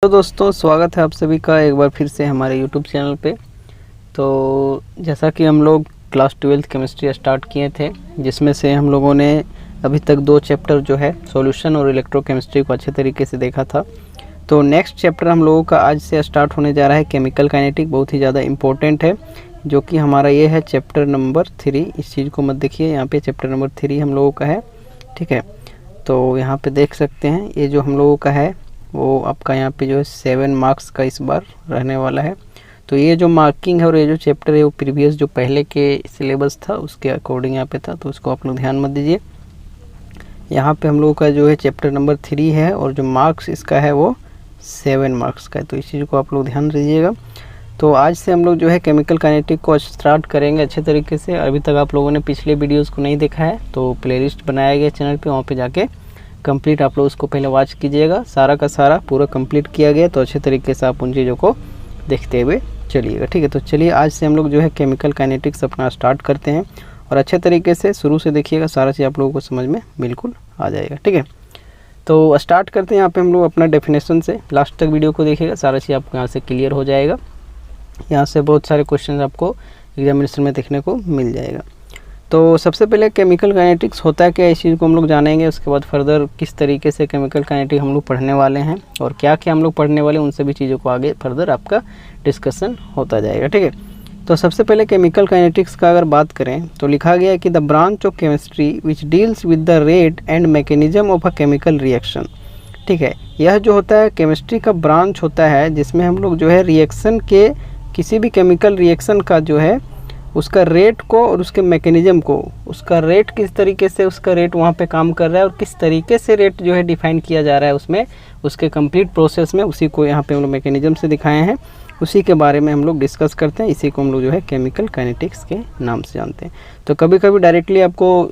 तो दोस्तों स्वागत है आप सभी का एक बार फिर से हमारे यूट्यूब चैनल पे। तो जैसा कि हम लोग क्लास 12th केमिस्ट्री स्टार्ट किए थे, जिसमें से हम लोगों ने अभी तक 2 चैप्टर जो है सॉल्यूशन और इलेक्ट्रोकेमिस्ट्री को अच्छे तरीके से देखा था। तो नेक्स्ट चैप्टर हम लोगों का आज से स्टार्ट होने जा रहा है केमिकल काइनेटिक। बहुत ही ज़्यादा इम्पोर्टेंट है, जो कि हमारा ये है चैप्टर नंबर 3। इस चीज़ को मत देखिए, यहाँ पे चैप्टर नंबर 3 हम लोगों का है, ठीक है। तो यहाँ पे देख सकते हैं ये जो हम लोगों का है वो आपका यहाँ पे जो है 7 मार्क्स का इस बार रहने वाला है। तो ये जो मार्किंग है और ये जो चैप्टर है वो प्रीवियस जो पहले के सिलेबस था उसके अकॉर्डिंग यहाँ पे था, तो उसको आप लोग ध्यान मत दीजिए। यहाँ पे हम लोगों का जो है चैप्टर नंबर 3 है और जो मार्क्स इसका है वो 7 मार्क्स का है, तो इस चीज़ को आप लोग ध्यान दीजिएगा। तो आज से हम लोग जो है केमिकल काइनेटिक को स्टार्ट करेंगे अच्छे तरीके से। अभी तक आप लोगों ने पिछले वीडियोज़ को नहीं देखा है तो प्लेलिस्ट बनाया गया चैनल पर, वहाँ पर जाके कंप्लीट आप लोग उसको पहले वॉच कीजिएगा। सारा का सारा पूरा कंप्लीट किया गया, तो अच्छे तरीके से आप उन चीज़ों को देखते हुए चलिएगा, ठीक है। तो चलिए आज से हम लोग जो है केमिकल काइनेटिक्स अपना स्टार्ट करते हैं और अच्छे तरीके से शुरू से देखिएगा, सारा चीज़ आप लोगों को समझ में बिल्कुल आ जाएगा, ठीक है। तो स्टार्ट करते हैं यहाँ पे हम लोग अपना डेफिनेशन से। लास्ट तक वीडियो को देखिएगा, सारा चीज़ आपको यहाँ से क्लियर हो जाएगा। यहाँ से बहुत सारे क्वेश्चन आपको एग्जामिनेशन में देखने को मिल जाएगा। तो सबसे पहले केमिकल काइनेटिक्स होता है क्या, इस चीज़ को हम लोग जानेंगे। उसके बाद फर्दर किस तरीके से केमिकल काइनेटिक हम लोग पढ़ने वाले हैं और क्या क्या हम लोग पढ़ने वाले हैं, उन सभी चीज़ों को आगे फर्दर आपका डिस्कशन होता जाएगा, ठीक है। तो सबसे पहले केमिकल काइनेटिक्स का अगर बात करें तो लिखा गया है कि the branch of chemistry which deals with the rate and mechanism of a chemical reaction, ठीक है। यह जो होता है केमिस्ट्री का ब्रांच होता है जिसमें हम लोग जो है रिएक्शन के किसी भी केमिकल रिएक्शन का जो है उसका रेट को और उसके मैकेनिज्म को, उसका रेट किस तरीके से उसका रेट वहाँ पे काम कर रहा है और किस तरीके से रेट जो है डिफाइन किया जा रहा है उसमें, उसके कंप्लीट प्रोसेस में, उसी को यहाँ पे हम लोग मैकेनिज्म से दिखाए हैं, उसी के बारे में हम लोग डिस्कस करते हैं। इसी को हम लोग जो है केमिकल काइनेटिक्स के नाम से जानते हैं। तो कभी कभी डायरेक्टली आपको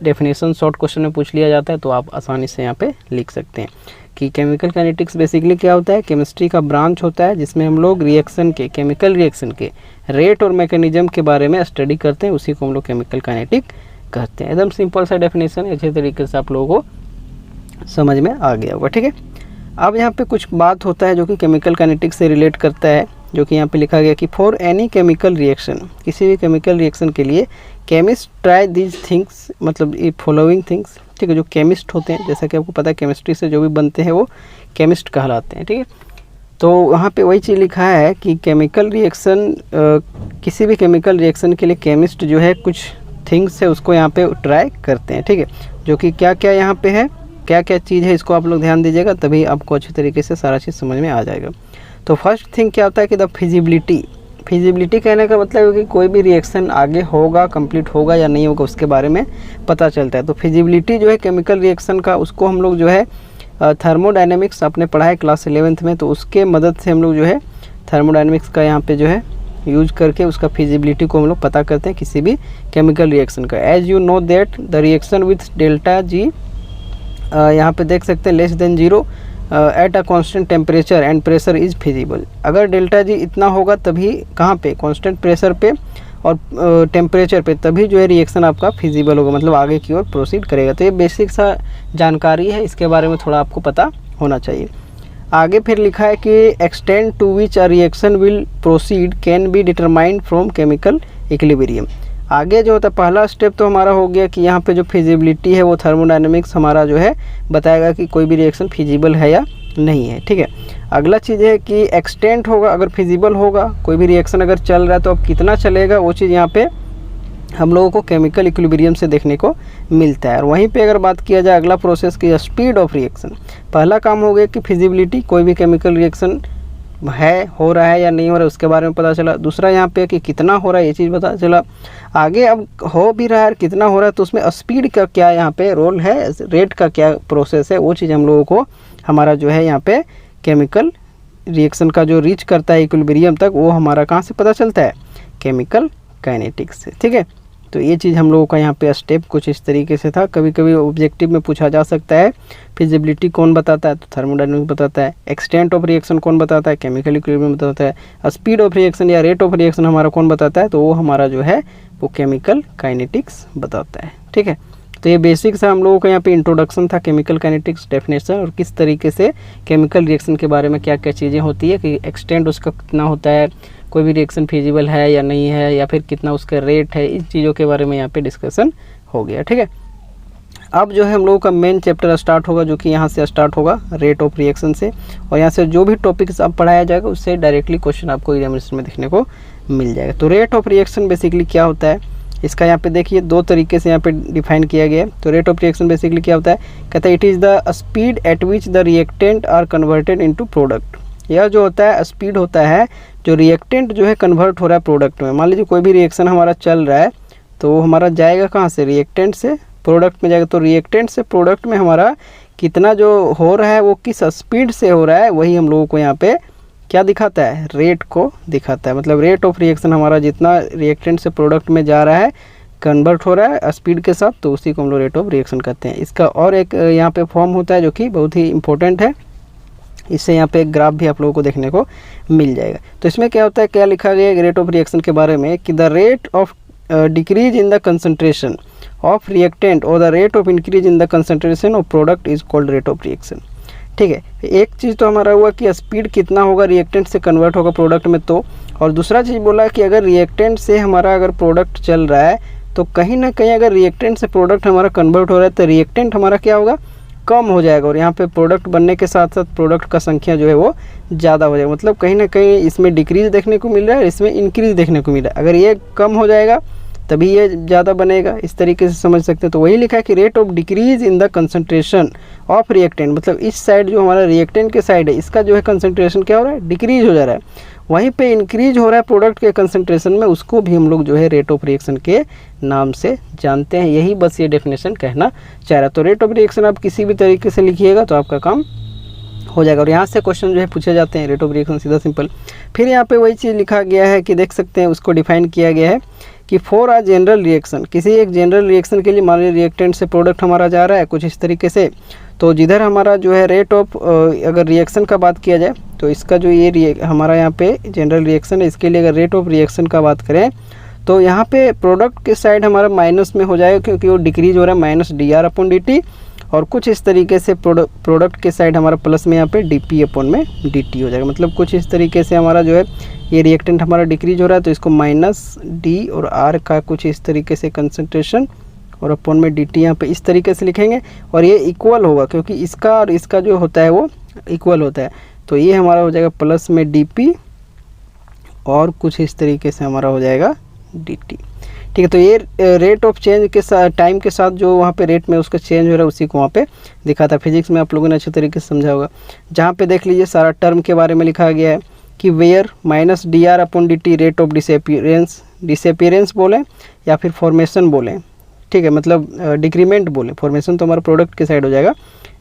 डेफिनेशन शॉर्ट क्वेश्चन में पूछ लिया जाता है, तो आप आसानी से यहाँ पे लिख सकते हैं कि केमिकल काइनेटिक्स बेसिकली क्या होता है। केमिस्ट्री का ब्रांच होता है जिसमें हम लोग रिएक्शन के, केमिकल रिएक्शन के रेट और मैकेनिज्म के बारे में स्टडी करते हैं, उसी को हम लोग केमिकल काइनेटिक कहते हैं। एकदम सिंपल सा डेफिनेशन है, अच्छे तरीके से आप लोगों को समझ में आ गया होगा, ठीक है। अब यहाँ पे कुछ बात होता है जो कि केमिकल काइनेटिक्स से रिलेट करता है, जो कि यहाँ पे लिखा गया कि फॉर एनी केमिकल रिएक्शन, किसी भी केमिकल रिएक्शन के लिए केमिस्ट ट्राई दीज थिंग्स, मतलब ये फॉलोइंग थिंग्स, ठीक है। जो केमिस्ट होते हैं, जैसा कि आपको पता है केमिस्ट्री से जो भी बनते हैं वो केमिस्ट कहलाते हैं, ठीक है। तो वहाँ पे वही चीज़ लिखा है कि केमिकल रिएक्शन, किसी भी केमिकल रिएक्शन के लिए केमिस्ट जो है कुछ थिंग्स है उसको यहाँ पे ट्राई करते हैं, ठीक है। जो कि क्या क्या यहाँ पे है, क्या क्या चीज़ है, इसको आप लोग ध्यान दीजिएगा, तभी आपको अच्छे तरीके से सारा चीज़ समझ में आ जाएगा। तो फर्स्ट थिंग क्या होता है कि द फिजिबिलिटी। फिजिबिलिटी कहने का मतलब है कि कोई भी रिएक्शन आगे होगा, कंप्लीट होगा या नहीं होगा, उसके बारे में पता चलता है। तो फिजिबिलिटी जो है केमिकल रिएक्शन का, उसको हम लोग जो है थर्मोडायनेमिक्स आपने पढ़ा है क्लास 11th में, तो उसके मदद से हम लोग जो है थर्मोडायनेमिक्स का यहाँ पे जो है यूज करके उसका फिजिबिलिटी को हम लोग पता करते हैं किसी भी केमिकल रिएक्शन का। As you know that the reaction with delta G, यहाँ पे देख सकते हैं less than 0 at a constant temperature and pressure is feasible. अगर डेल्टा जी इतना होगा तभी कहाँ पे, कांस्टेंट प्रेशर पे और टेम्परेचर पे, तभी जो है रिएक्शन आपका फिजिबल होगा, मतलब आगे की ओर प्रोसीड करेगा। तो ये बेसिक सा जानकारी है, इसके बारे में थोड़ा आपको पता होना चाहिए। आगे फिर लिखा है कि extent to which a reaction will proceed can be determined from chemical equilibrium. आगे जो होता है पहला स्टेप तो हमारा हो गया कि यहाँ पे जो फिजिबिलिटी है वो थर्मोडायनेमिक्स हमारा जो है बताएगा कि कोई भी रिएक्शन फिजिबल है या नहीं है, ठीक है। अगला चीज़ है कि एक्सटेंट होगा, अगर फिजिबल होगा कोई भी रिएक्शन अगर चल रहा है तो अब कितना चलेगा वो चीज़ यहाँ पे हम लोगों को केमिकल इक्विलिब्रियम से देखने को मिलता है। और वहीं पे अगर बात किया जाए अगला प्रोसेस की स्पीड ऑफ रिएक्शन, पहला काम हो गया कि फिजिबिलिटी, कोई भी केमिकल रिएक्शन है, हो रहा है या नहीं हो रहा है उसके बारे में पता चला। दूसरा यहाँ पे कि कितना हो रहा है ये चीज़ पता चला। आगे अब हो भी रहा है, कितना हो रहा है, तो उसमें स्पीड का क्या यहाँ पे रोल है, रेट का क्या प्रोसेस है, वो चीज़ हम लोगों को हमारा जो है यहाँ पे केमिकल रिएक्शन का जो रीच करता है इक्विलिब्रियम तक, वो हमारा कहाँ से पता चलता है, केमिकल काइनेटिक्स से, ठीक है। तो ये चीज़ हम लोगों का यहाँ पे स्टेप कुछ इस तरीके से था। कभी कभी ऑब्जेक्टिव में पूछा जा सकता है फिजिबिलिटी कौन बताता है, तो थर्मोडायनेमिक्स बताता है। एक्सटेंट ऑफ रिएक्शन कौन बताता है, केमिकल इक्विलिब्रियम बताता है। स्पीड ऑफ रिएक्शन या रेट ऑफ रिएक्शन हमारा कौन बताता है, तो वो हमारा जो है वो केमिकल काइनेटिक्स बताता है, ठीक है। तो तो ये बेसिक से हम लोगों का यहाँ पे इंट्रोडक्शन था केमिकल काइनेटिक्स डेफिनेशन और किस तरीके से केमिकल रिएक्शन के बारे में क्या क्या चीज़ें होती है, कि एक्सटेंड उसका कितना होता है, कोई भी रिएक्शन फिजिबल है या नहीं है, या फिर कितना उसका रेट है, इन चीज़ों के बारे में यहाँ पे डिस्कशन हो गया। ठीक है, अब जो है हम लोगों का मेन चैप्टर स्टार्ट होगा, जो कि यहाँ से स्टार्ट होगा रेट ऑफ रिएक्शन से, और यहाँ से जो भी टॉपिक्स अब पढ़ाया जाएगा उससे डायरेक्टली क्वेश्चन आपको एग्जामिनेशन में देखने को मिल जाएगा। तो रेट ऑफ रिएक्शन बेसिकली क्या होता है, इसका यहाँ पे देखिए दो तरीके से यहाँ पे डिफाइन किया गया है। तो रेट ऑफ रिएक्शन बेसिकली क्या होता है, कहता है it is the speed at which the reactant are converted into product. यह जो होता है स्पीड होता है जो रिएक्टेंट जो है कन्वर्ट हो रहा है प्रोडक्ट में। मान लीजिए कोई भी रिएक्शन हमारा चल रहा है तो वो हमारा जाएगा कहाँ से, रिएक्टेंट से प्रोडक्ट में जाएगा। तो रिएक्टेंट से प्रोडक्ट में हमारा कितना जो हो रहा है वो किस स्पीड से हो रहा है, वही हम लोगों को यहाँ पे क्या दिखाता है, रेट को दिखाता है। मतलब रेट ऑफ रिएक्शन हमारा जितना रिएक्टेंट से प्रोडक्ट में जा रहा है, कन्वर्ट हो रहा है स्पीड के साथ, तो उसी को हम लोग रेट ऑफ रिएक्शन कहते हैं। इसका और एक यहाँ पे फॉर्म होता है जो कि बहुत ही इंपॉर्टेंट है, इससे यहाँ पे एक ग्राफ भी आप लोगों को देखने को मिल जाएगा। तो इसमें क्या होता है, क्या लिखा गया है रेट ऑफ रिएक्शन के बारे में, कि the rate of decrease in the concentration of reactant और the rate of increase in the concentration of product is called rate of reaction. ठीक है, एक चीज़ तो हमारा हुआ कि स्पीड कितना होगा रिएक्टेंट से कन्वर्ट होगा प्रोडक्ट में, तो और दूसरा चीज़ बोला कि अगर रिएक्टेंट से हमारा अगर प्रोडक्ट चल रहा है तो कहीं ना कहीं अगर रिएक्टेंट से प्रोडक्ट हमारा कन्वर्ट हो रहा है तो रिएक्टेंट हमारा क्या होगा, कम हो जाएगा, और यहाँ पे प्रोडक्ट बनने के साथ साथ प्रोडक्ट का संख्या जो है वो ज़्यादा हो जाएगा। मतलब कहीं ना कहीं इसमें डिक्रीज देखने को मिल रहा है, इसमें इंक्रीज देखने को मिल रहा है। अगर ये कम हो जाएगा तभी ये ज़्यादा बनेगा, इस तरीके से समझ सकते हैं। तो वही लिखा है कि rate of decrease in the concentration of reactant, मतलब इस साइड जो हमारा रिएक्टेंट के साइड है इसका जो है कंसंट्रेशन क्या हो रहा है, डिक्रीज हो जा रहा है, वहीं पे इंक्रीज हो रहा है प्रोडक्ट के कंसंट्रेशन में, उसको भी हम लोग जो है रेट ऑफ रिएक्शन के नाम से जानते हैं। यही बस ये डेफिनेशन कहना चाह रहा है। तो रेट ऑफ रिएक्शन आप किसी भी तरीके से लिखिएगा तो आपका काम हो जाएगा, और यहाँ से क्वेश्चन जो है पूछे जाते हैं रेट ऑफ रिएक्शन सीधा सिंपल। फिर यहाँ पे वही चीज़ लिखा गया है कि देख सकते हैं, उसको डिफाइन किया गया है कि फॉर अ जनरल रिएक्शन, किसी एक जनरल रिएक्शन के लिए मान लीजिए रिएक्टेंट से प्रोडक्ट हमारा जा रहा है कुछ इस तरीके से, तो जिधर हमारा जो है रेट ऑफ अगर रिएक्शन का बात किया जाए तो इसका जो ये हमारा यहाँ पे जनरल रिएक्शन है, इसके लिए अगर रेट ऑफ रिएक्शन का बात करें तो यहाँ पे प्रोडक्ट के साइड हमारा माइनस में हो जाएगा, क्योंकि वो डिक्रीज हो रहा है माइनस dr/dt, और कुछ इस तरीके से प्रोडक्ट के साइड हमारा प्लस में यहाँ पे dp/dt हो जाएगा। मतलब कुछ इस तरीके से हमारा जो है ये रिएक्टेंट हमारा डिक्रीज हो रहा है, तो इसको -d और r का कुछ इस तरीके से कंसंट्रेशन और अपॉन में dt यहाँ पे इस तरीके से लिखेंगे, और ये इक्वल होगा क्योंकि इसका और इसका जो होता है वो इक्वल होता है। तो ये हमारा हो जाएगा प्लस में dp और कुछ इस तरीके से हमारा हो जाएगा dt। ठीक है, तो ये रेट ऑफ चेंज के साथ टाइम के साथ जो वहाँ पे रेट में उसका चेंज हो रहा है उसी को वहाँ पे दिखाता है। फिजिक्स में आप लोगों ने अच्छे तरीके से समझा होगा। जहाँ पे देख लीजिए सारा टर्म के बारे में लिखा गया है कि where -dr/dt rate of disappearance बोलें या फिर फॉर्मेशन बोलें। ठीक है, मतलब डिक्रीमेंट बोलें, फॉर्मेशन तो हमारा प्रोडक्ट के साइड हो जाएगा,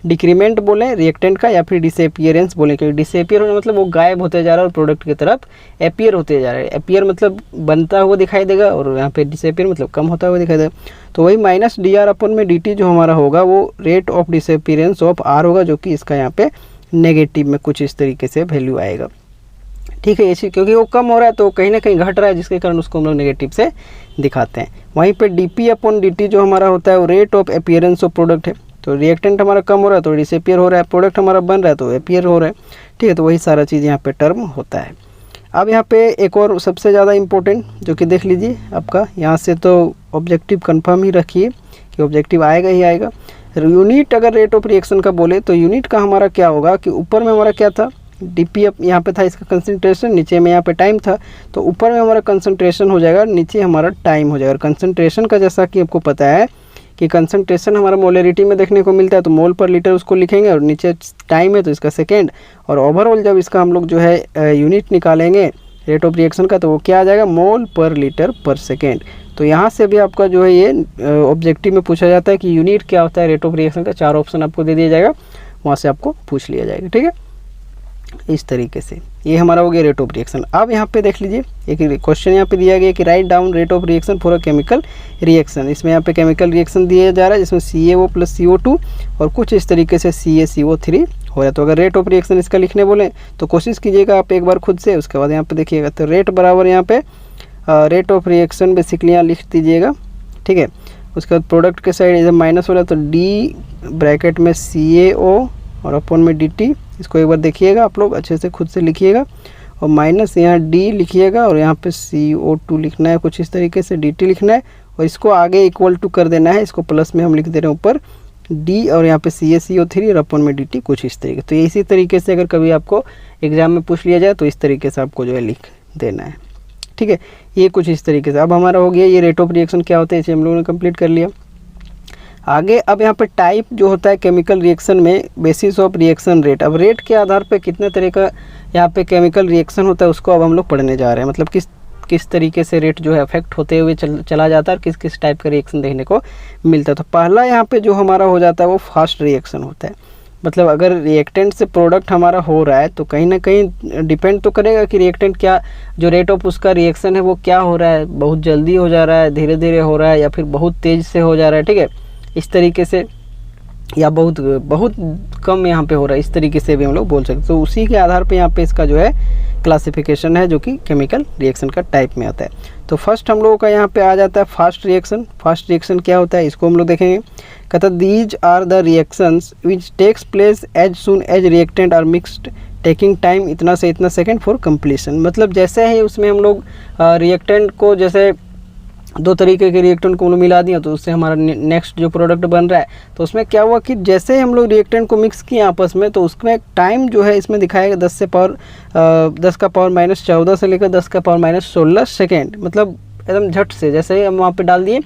डिक्रीमेंट बोलें रिएक्टेंट का, या फिर डिसअपीयरेंस बोलें, क्योंकि डिसअपीयर होना मतलब वो गायब होते जा रहा है और प्रोडक्ट की तरफ अपीयर होते जा रहा है। अपीयर मतलब बनता हुआ दिखाई देगा, और यहाँ पे डिसअपीयर मतलब कम होता हुआ दिखाई देगा। तो वही -dr/dt जो हमारा होगा वो rate of disappearance of r होगा, जो कि इसका यहाँ पे नेगेटिव में कुछ इस तरीके से वैल्यू आएगा। ठीक है, ऐसी क्योंकि वो कम हो रहा है तो कहीं ना कहीं घट रहा है, जिसके कारण उसको हम लोग नेगेटिव से दिखाते हैं। वहीं पे dp/dt जो हमारा होता है वो rate of appearance of product है। तो रिएक्टेंट हमारा कम हो रहा है तो डिसअपीयर हो रहा है, प्रोडक्ट हमारा बन रहा है तो अपीयर हो रहा है। ठीक है, तो वही सारा चीज़ यहाँ पे टर्म होता है। अब यहाँ पे एक और सबसे ज़्यादा इम्पोर्टेंट जो कि देख लीजिए आपका, यहाँ से तो ऑब्जेक्टिव कन्फर्म ही रखिए कि ऑब्जेक्टिव आएगा ही आएगा। यूनिट अगर रेट ऑफ रिएक्शन का बोले तो यूनिट का हमारा क्या होगा कि ऊपर में हमारा क्या था, dp यहाँ पे था इसका कंसंट्रेशन, नीचे में यहाँ पे टाइम था, तो ऊपर में हमारा कंसंट्रेशन हो जाएगा, नीचे हमारा टाइम हो जाएगा। कंसंट्रेशन का जैसा कि आपको पता है कि कंसंट्रेशन हमारा मोलरिटी में देखने को मिलता है, तो मोल पर लीटर उसको लिखेंगे, और नीचे टाइम है तो इसका सेकेंड, और ओवरऑल जब इसका हम लोग जो है यूनिट निकालेंगे रेट ऑफ रिएक्शन का तो वो क्या आ जाएगा, मोल पर लीटर पर सेकेंड। तो यहाँ से भी आपका जो है ये ऑब्जेक्टिव में पूछा जाता है कि यूनिट क्या होता है रेट ऑफ रिएक्शन का। 4 ऑप्शन आपको दे दिया जाएगा, वहाँ से आपको पूछ लिया जाएगा। ठीक है, इस तरीके से ये हमारा हो गया रेट ऑफ रिएक्शन। अब यहाँ पे देख लीजिए एक क्वेश्चन यहाँ पे दिया गया कि write down rate of reaction for a chemical reaction. इसमें यहाँ पे केमिकल रिएक्शन दिया जा रहा है जिसमें CaO + CO2 और कुछ इस तरीके से CaCO3 हो रहा है। तो अगर रेट ऑफ रिएक्शन इसका लिखने बोले तो कोशिश कीजिएगा आप एक बार खुद से, उसके बाद यहाँ पे देखिएगा। तो रेट बराबर यहाँ पे रेट ऑफ रिएक्शन बेसिकली यहाँ लिख दीजिएगा। ठीक है, उसके बाद प्रोडक्ट के साइड जब माइनस हो रहा है तो डी ब्रैकेट में CaO और अपॉन में dt, इसको एक बार देखिएगा आप लोग अच्छे से खुद से लिखिएगा, और माइनस यहाँ D लिखिएगा और यहाँ पे CO2 लिखना है कुछ इस तरीके से, dt लिखना है और इसको आगे इक्वल टू कर देना है, इसको प्लस में हम लिख दे रहे हैं ऊपर D और यहाँ पे CaCO3 और अपॉन में dt कुछ इस तरीके। तो इसी तरीके से अगर कभी आपको एग्जाम में पूछ लिया जाए तो इस तरीके से आपको जो है लिख देना है, ठीक है। ये कुछ इस तरीके से अब हमारा हो गया ये रेट ऑफ रिएक्शन क्या होता है, इसे हम लोगों ने कंप्लीट कर लिया। आगे अब यहाँ पे टाइप जो होता है केमिकल रिएक्शन में, बेसिस ऑफ रिएक्शन रेट, अब रेट के आधार पे कितने तरह का यहाँ पे केमिकल रिएक्शन होता है उसको अब हम लोग पढ़ने जा रहे हैं। मतलब किस तरीके से रेट जो है अफेक्ट होते हुए चला जाता है और किस किस टाइप का रिएक्शन देखने को मिलता है। तो पहला यहाँ पे जो हमारा हो जाता है वो फास्ट रिएक्शन होता है। मतलब अगर रिएक्टेंट से प्रोडक्ट हमारा हो रहा है तो कहीं ना कहीं डिपेंड तो करेगा कि रिएक्टेंट क्या, जो रेट ऑफ उसका रिएक्शन है वो क्या हो रहा है, बहुत जल्दी हो जा रहा है, धीरे धीरे हो रहा है, या फिर बहुत तेज़ से हो जा रहा है, ठीक है, इस तरीके से, या बहुत कम यहाँ पे हो रहा है, इस तरीके से भी हम लोग बोल सकते हैं। तो उसी के आधार पे यहाँ पे इसका जो है क्लासिफिकेशन है जो कि केमिकल रिएक्शन का टाइप में आता है। तो फर्स्ट हम लोगों का यहाँ पे आ जाता है फास्ट रिएक्शन। फास्ट रिएक्शन क्या होता है इसको हम लोग देखेंगे। कहता है these are the reactions which takes place as soon as reactant are mixed taking time इतना से इतना सेकेंड फॉर कंप्लीशन। मतलब जैसे ही उसमें हम लोग रिएक्टेंट को, जैसे दो तरीके के रिएक्टेंट को हम लोग मिला दिया तो उससे हमारा नेक्स्ट जो प्रोडक्ट बन रहा है, तो उसमें क्या हुआ कि जैसे ही हम लोग रिएक्टेंट को मिक्स किए आपस में तो उसमें टाइम जो है इसमें दिखाएगा 10 का पावर माइनस 14 से लेकर 10 का पावर माइनस 16 सेकेंड। मतलब एकदम झट से जैसे ही हम वहाँ पे डाल दिए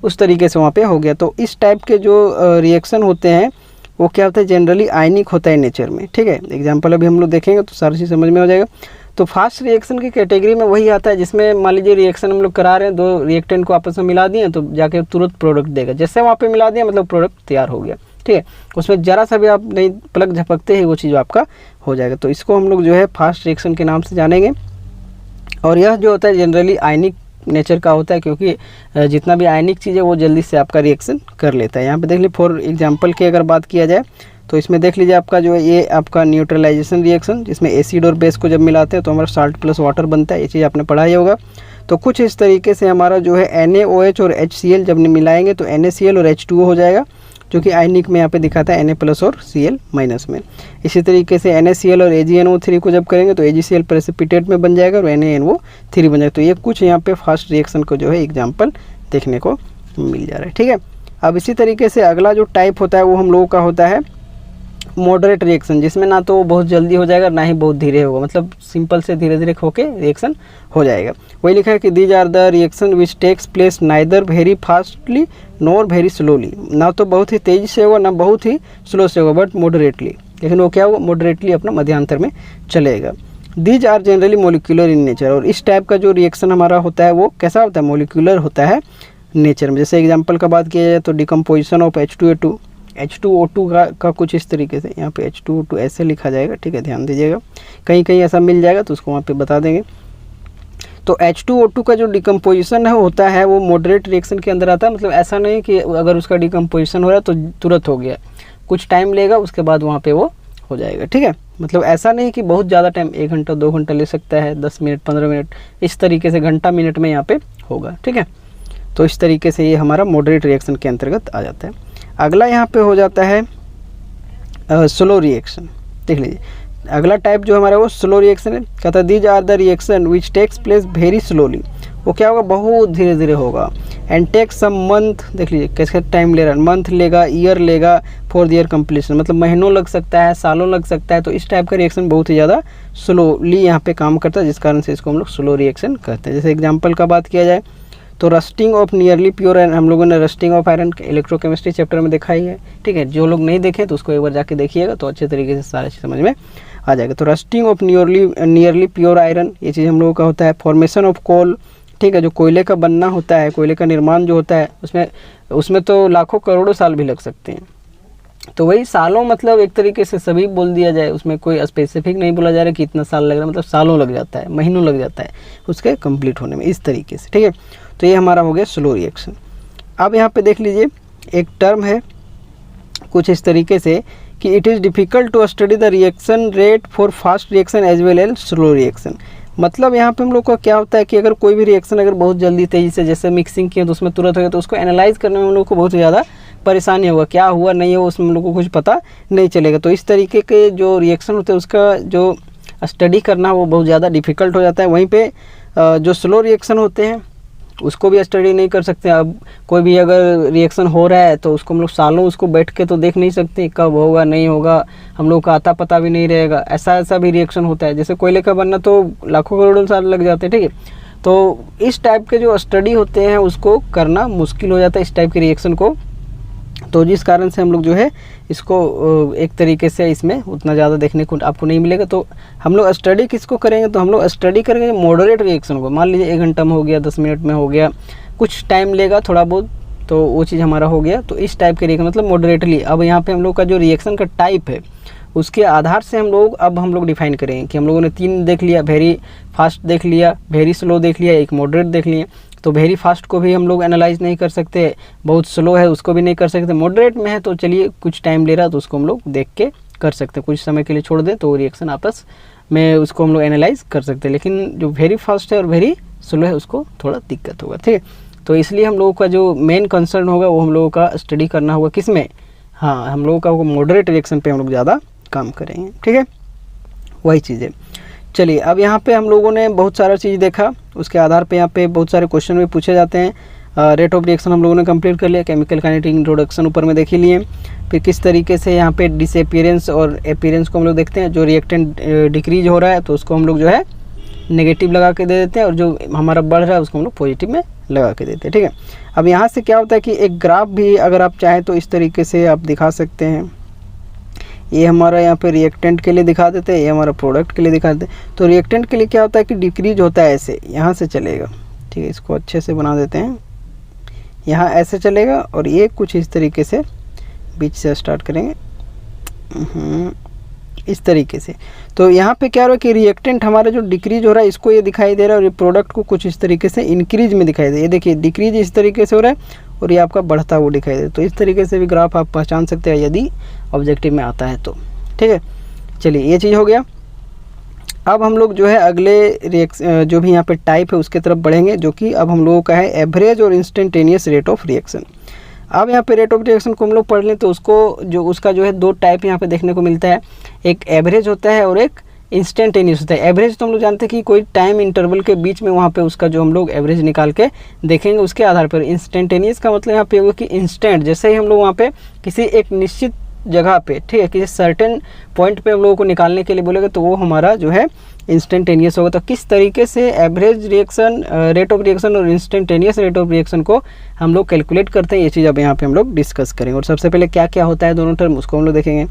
उस तरीके से वहाँ पे हो गया। तो इस टाइप के जो रिएक्शन होते हैं वो क्या होता है, जनरली आयनिक होता है नेचर में, ठीक है। एग्जाम्पल अभी हम लोग देखेंगे तो सारी चीज़ समझ में हो जाएगा। तो फास्ट रिएक्शन की कैटेगरी में वही आता है जिसमें मान लीजिए रिएक्शन हम लोग करा रहे हैं, दो रिएक्टेंट को आपस में मिला दिए तो जाके तुरंत प्रोडक्ट देगा। जैसे वहाँ पे मिला दिया मतलब प्रोडक्ट तैयार हो गया, ठीक है। उसमें ज़रा सा भी आप नहीं पलक झपकते ही वो चीज़ आपका हो जाएगा। तो इसको हम लोग जो है फास्ट रिएक्शन के नाम से जानेंगे। और यह जो होता है जनरली आयनिक नेचर का होता है, क्योंकि जितना भी आयनिक चीज़ है वो जल्दी से आपका रिएक्शन कर लेता है। यहाँ पे देख लीजिए फॉर एग्जांपल की अगर बात किया जाए तो इसमें देख लीजिए आपका जो है ये आपका न्यूट्रलाइजेशन रिएक्शन, जिसमें एसिड और बेस को जब मिलाते हैं तो हमारा साल्ट प्लस वाटर बनता है। ये चीज़ आपने पढ़ा ही होगा। तो कुछ इस तरीके से हमारा जो है NaOH और HCl जब मिलाएंगे तो NaCl और H2O हो जाएगा, जो कि आयनिक में यहाँ पे दिखाता है Na+ और Cl- में। इसी तरीके से NaCl और AgNO3 को जब करेंगे तो AgCl प्रेसिपिटेट में बन जाएगा और NaNO3 बन जाएगा। तो ये कुछ यहाँ पे फास्ट रिएक्शन को जो है एग्जाम्पल देखने को मिल जा रहा है, ठीक है। अब इसी तरीके से अगला जो टाइप होता है वो हम लोगों का होता है मॉडरेट रिएक्शन, जिसमें ना तो बहुत जल्दी हो जाएगा ना ही बहुत धीरे होगा, मतलब सिंपल से धीरे धीरे होके रिएक्शन हो जाएगा। वही लिखा है कि these are the reaction which takes place neither very fastly nor very slowly. ना तो बहुत ही तेज़ी से होगा ना बहुत ही स्लो से होगा, बट मॉडरेटली। लेकिन वो क्या होगा, मॉडरेटली अपना मध्यांतर में चलेगा। These are generally molecular in nature. और इस टाइप का जो रिएक्शन हमारा होता है वो कैसा होता है, मोलिकुलर होता है नेचर में। जैसे एग्जाम्पल का बात किया जाए तो डिकम्पोजिशन ऑफ H2O2 का कुछ इस तरीके से, यहाँ पे H2O2 ऐसे लिखा जाएगा, ठीक है, ध्यान दीजिएगा। कहीं कहीं ऐसा मिल जाएगा तो उसको वहाँ पे बता देंगे। तो H2O2 का जो डिकम्पोजिशन है होता है वो मॉडरेट रिएक्शन के अंदर आता है। मतलब ऐसा नहीं कि अगर उसका डिकम्पोजिशन हो रहा है तो तुरंत हो गया, कुछ टाइम लेगा उसके बाद वहाँ पे वो हो जाएगा, ठीक है। मतलब ऐसा नहीं कि बहुत ज़्यादा टाइम, 1 घंटा 2 घंटा ले सकता है, 10 मिनट 15 मिनट, इस तरीके से घंटा मिनट में यहाँ पे होगा, ठीक है। तो इस तरीके से ये हमारा मॉडरेट रिएक्शन के अंतर्गत आ जाता है। अगला यहाँ पे हो जाता है स्लो रिएक्शन। देख लीजिए अगला टाइप जो हमारा वो स्लो रिएक्शन है। कहता है these are the reaction which takes place very slowly. वो क्या होगा, बहुत धीरे धीरे होगा। एंड टेक सम मंथ, देख लीजिए कैसे टाइम ले रहा है, मंथ लेगा, ईयर लेगा फॉर दियर कंप्लीशन। मतलब महीनों लग सकता है, सालों लग सकता है। तो इस टाइप का रिएक्शन बहुत ही ज़्यादा स्लोली यहाँ पे काम करता है, जिस कारण से इसको हम लोग स्लो रिएक्शन कहते हैं। जैसे एग्जाम्पल का बात किया जाए तो rusting of nearly pure iron, हम लोगों ने rusting of iron electrochemistry chapter में दिखाई है, ठीक है। जो लोग नहीं देखे तो उसको एक बार जाके देखिएगा तो अच्छे तरीके से सारा चीज़ समझ में आ जाएगा। तो rusting of nearly pure iron, ये चीज़ हम लोगों का होता है। फॉर्मेशन ऑफ कोल, ठीक है, जो कोयले का बनना होता है, कोयले का निर्माण जो होता है उसमें तो लाखों करोड़ों साल भी लग सकते हैं। तो वही सालों, मतलब एक तरीके से सभी बोल दिया जाए, उसमें कोई स्पेसिफिक नहीं बोला जा रहा कि इतना साल लग रहा है, मतलब सालों लग जाता है, महीनों लग जाता है उसके कंप्लीट होने में, इस तरीके से, ठीक है। तो ये हमारा हो गया स्लो रिएक्शन। अब यहाँ पे देख लीजिए एक टर्म है कुछ इस तरीके से कि it is difficult to study the reaction rate for fast reaction as well as slow reaction. मतलब यहाँ पे हम लोग का क्या होता है कि अगर कोई भी रिएक्शन अगर बहुत जल्दी तेज़ी से जैसे मिक्सिंग किए तो उसमें तुरंत हो गया, तो उसको एनालाइज करने में हम लोग को बहुत ज़्यादा परेशानी होगा, क्या हुआ नहीं हुआ उसमें हम लोग को कुछ पता नहीं चलेगा। तो इस तरीके के जो रिएक्शन होते हैं उसका जो स्टडी करना वो बहुत ज़्यादा डिफ़िकल्ट हो जाता है। वहीं पे जो स्लो रिएक्शन होते हैं उसको भी स्टडी नहीं कर सकते। अब कोई भी अगर रिएक्शन हो रहा है तो उसको हम लोग सालों उसको बैठ के तो देख नहीं सकते, कब होगा नहीं होगा हम लोग का आता पता भी नहीं रहेगा। ऐसा भी रिएक्शन होता है, जैसे कोयले का बनना तो लाखों करोड़ों साल लग जाते हैं, ठीक है। तो इस टाइप के जो स्टडी होते हैं उसको करना मुश्किल हो जाता है, इस टाइप के रिएक्शन को। तो जिस कारण से हम लोग जो है इसको एक तरीके से इसमें उतना ज़्यादा देखने को आपको नहीं मिलेगा। तो हम लोग स्टडी किसको करेंगे, तो हम लोग स्टडी करेंगे मॉडरेट रिएक्शन को। मान लीजिए 1 घंटा में हो गया, 10 मिनट में हो गया, कुछ टाइम लेगा थोड़ा बहुत, तो वो चीज़ हमारा हो गया। तो इस टाइप के रिएक्शन मतलब मॉडरेटली। अब यहाँ पे हम लोग का जो रिएक्शन का टाइप है उसके आधार से हम लोग डिफाइन करेंगे कि हम लोगों ने 3 देख लिया, वेरी फास्ट देख लिया, वेरी स्लो देख लिया, एक मॉडरेट देख लिया। तो वेरी फास्ट को भी हम लोग एनालाइज नहीं कर सकते, बहुत स्लो है उसको भी नहीं कर सकते, मॉडरेट में है तो चलिए कुछ टाइम ले रहा है तो उसको हम लोग देख के कर सकते हैं, कुछ समय के लिए छोड़ दें तो रिएक्शन आपस में उसको हम लोग एनालाइज कर सकते हैं। लेकिन जो वेरी फास्ट है और वेरी स्लो है उसको थोड़ा दिक्कत होगा, ठीक है। तो इसलिए हम लोगों का जो मेन कंसर्न होगा वो हम लोगों का स्टडी करना होगा किस में, हाँ हम लोगों का वो मॉडरेट रिएक्शन पे हम लोग ज़्यादा काम करेंगे, ठीक है, वही चीज़ है। चलिए अब यहाँ पे हम लोगों ने बहुत सारा चीज़ देखा, उसके आधार पे यहाँ पे बहुत सारे क्वेश्चन भी पूछे जाते हैं। रेट ऑफ रिएक्शन हम लोगों ने कंप्लीट कर लिया, केमिकल काइनेटिक इंट्रोडक्शन ऊपर में देख ही लिए। फिर किस तरीके से यहाँ पे डिसअपीयरेंस और अपीयरेंस को हम लोग देखते हैं। जो रिएक्टेंट डिक्रीज हो रहा है तो उसको हम लोग जो है नेगेटिव लगा के दे देते हैं, और जो हमारा बढ़ रहा है उसको हम लोग पॉजिटिव में लगा के देते हैं, ठीक है। अब यहाँ से क्या होता है कि एक ग्राफ भी अगर आप चाहें तो इस तरीके से आप दिखा सकते हैं। ये हमारा यहाँ पे रिएक्टेंट के लिए दिखा देते हैं, ये हमारा प्रोडक्ट के लिए दिखा देते हैं। तो रिएक्टेंट के लिए क्या होता है कि डिक्रीज होता है ऐसे, यहाँ से चलेगा, ठीक है, इसको अच्छे से बना देते हैं, यहाँ ऐसे चलेगा और ये कुछ इस तरीके से बीच से स्टार्ट करेंगे इस तरीके से। तो यहाँ पे क्या हो रहा है कि रिएक्टेंट हमारा जो डिक्रीज हो रहा है इसको ये दिखाई दे रहा है, और ये प्रोडक्ट को कुछ इस तरीके से इंक्रीज में दिखाई दे। ये देखिए डिक्रीज इस तरीके से हो रहा है और ये आपका बढ़ता हुआ दिखाई दे। तो इस तरीके से भी ग्राफ आप पहचान सकते हैं यदि ऑब्जेक्टिव में आता है तो, ठीक है। चलिए ये चीज़ हो गया। अब हम लोग जो है अगले जो भी यहाँ पे टाइप है उसके तरफ बढ़ेंगे, जो कि अब हम लोगों का है एवरेज और इंस्टेंटेनियस रेट ऑफ रिएक्शन। अब यहाँ पे रेट ऑफ रिएक्शन को हम लोग पढ़ लें तो उसका जो है 2 टाइप यहाँ पे देखने को मिलता है, एक एवरेज होता है और एक इंस्टेंटेनियस होता है। एवरेज तो हम लोग जानते हैं कि कोई टाइम इंटरवल के बीच में वहाँ पे उसका जो हम लोग एवरेज निकाल के देखेंगे उसके आधार पर। इंस्टेंटेनियस का मतलब यहाँ पे होगा कि इंस्टेंट, जैसे ही हम लोग वहाँ पे किसी एक निश्चित जगह पे, ठीक है, किसी सर्टेन पॉइंट पे हम लोगों को निकालने के लिए बोलेगा तो वो हमारा जो है इंस्टेंटेनियस होगा। तो किस तरीके से average reaction rate of reaction और इंस्टेंटेनियस रेट ऑफ रिएक्शन को हम लोग कैलकुलेट करते हैं, ये चीज़ अब यहाँ पे हम लोग डिस्कस करेंगे। और सबसे पहले क्या क्या होता है दोनों टर्म उसको हम लोग देखेंगे।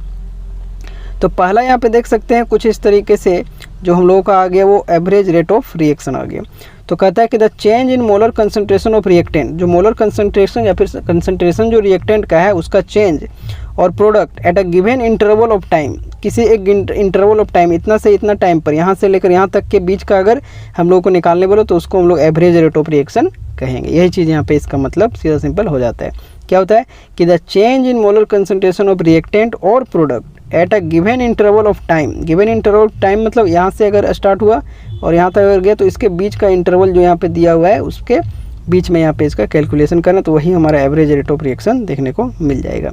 तो पहला यहाँ पे देख सकते हैं कुछ इस तरीके से जो हम लोगों का आ गया वो एवरेज रेट ऑफ रिएक्शन आ गया। तो कहता है कि the change in molar concentration of reactant, जो मोलर कंसंट्रेशन या फिर कंसंट्रेशन जो रिएक्टेंट का है उसका चेंज और product at a given interval of time, किसी एक इंटरवल ऑफ टाइम इतना से इतना टाइम पर, यहाँ से लेकर यहाँ तक के बीच का अगर हम लोग को निकालने बोलो तो उसको हम लोग एवरेज रेट ऑफ रिएक्शन कहेंगे। यही चीज़ यहाँ पे इसका मतलब सीधा सिंपल हो जाता है। क्या होता है कि the change in molar concentration of reactant और product at a given interval of time. Given interval of time मतलब यहाँ से अगर स्टार्ट हुआ और यहाँ तक अगर गया तो इसके बीच का इंटरवल जो यहाँ पे दिया हुआ है उसके बीच में यहाँ पे इसका कैलकुलेशन करना, तो वही हमारा एवरेज रेट ऑफ रिएक्शन देखने को मिल जाएगा।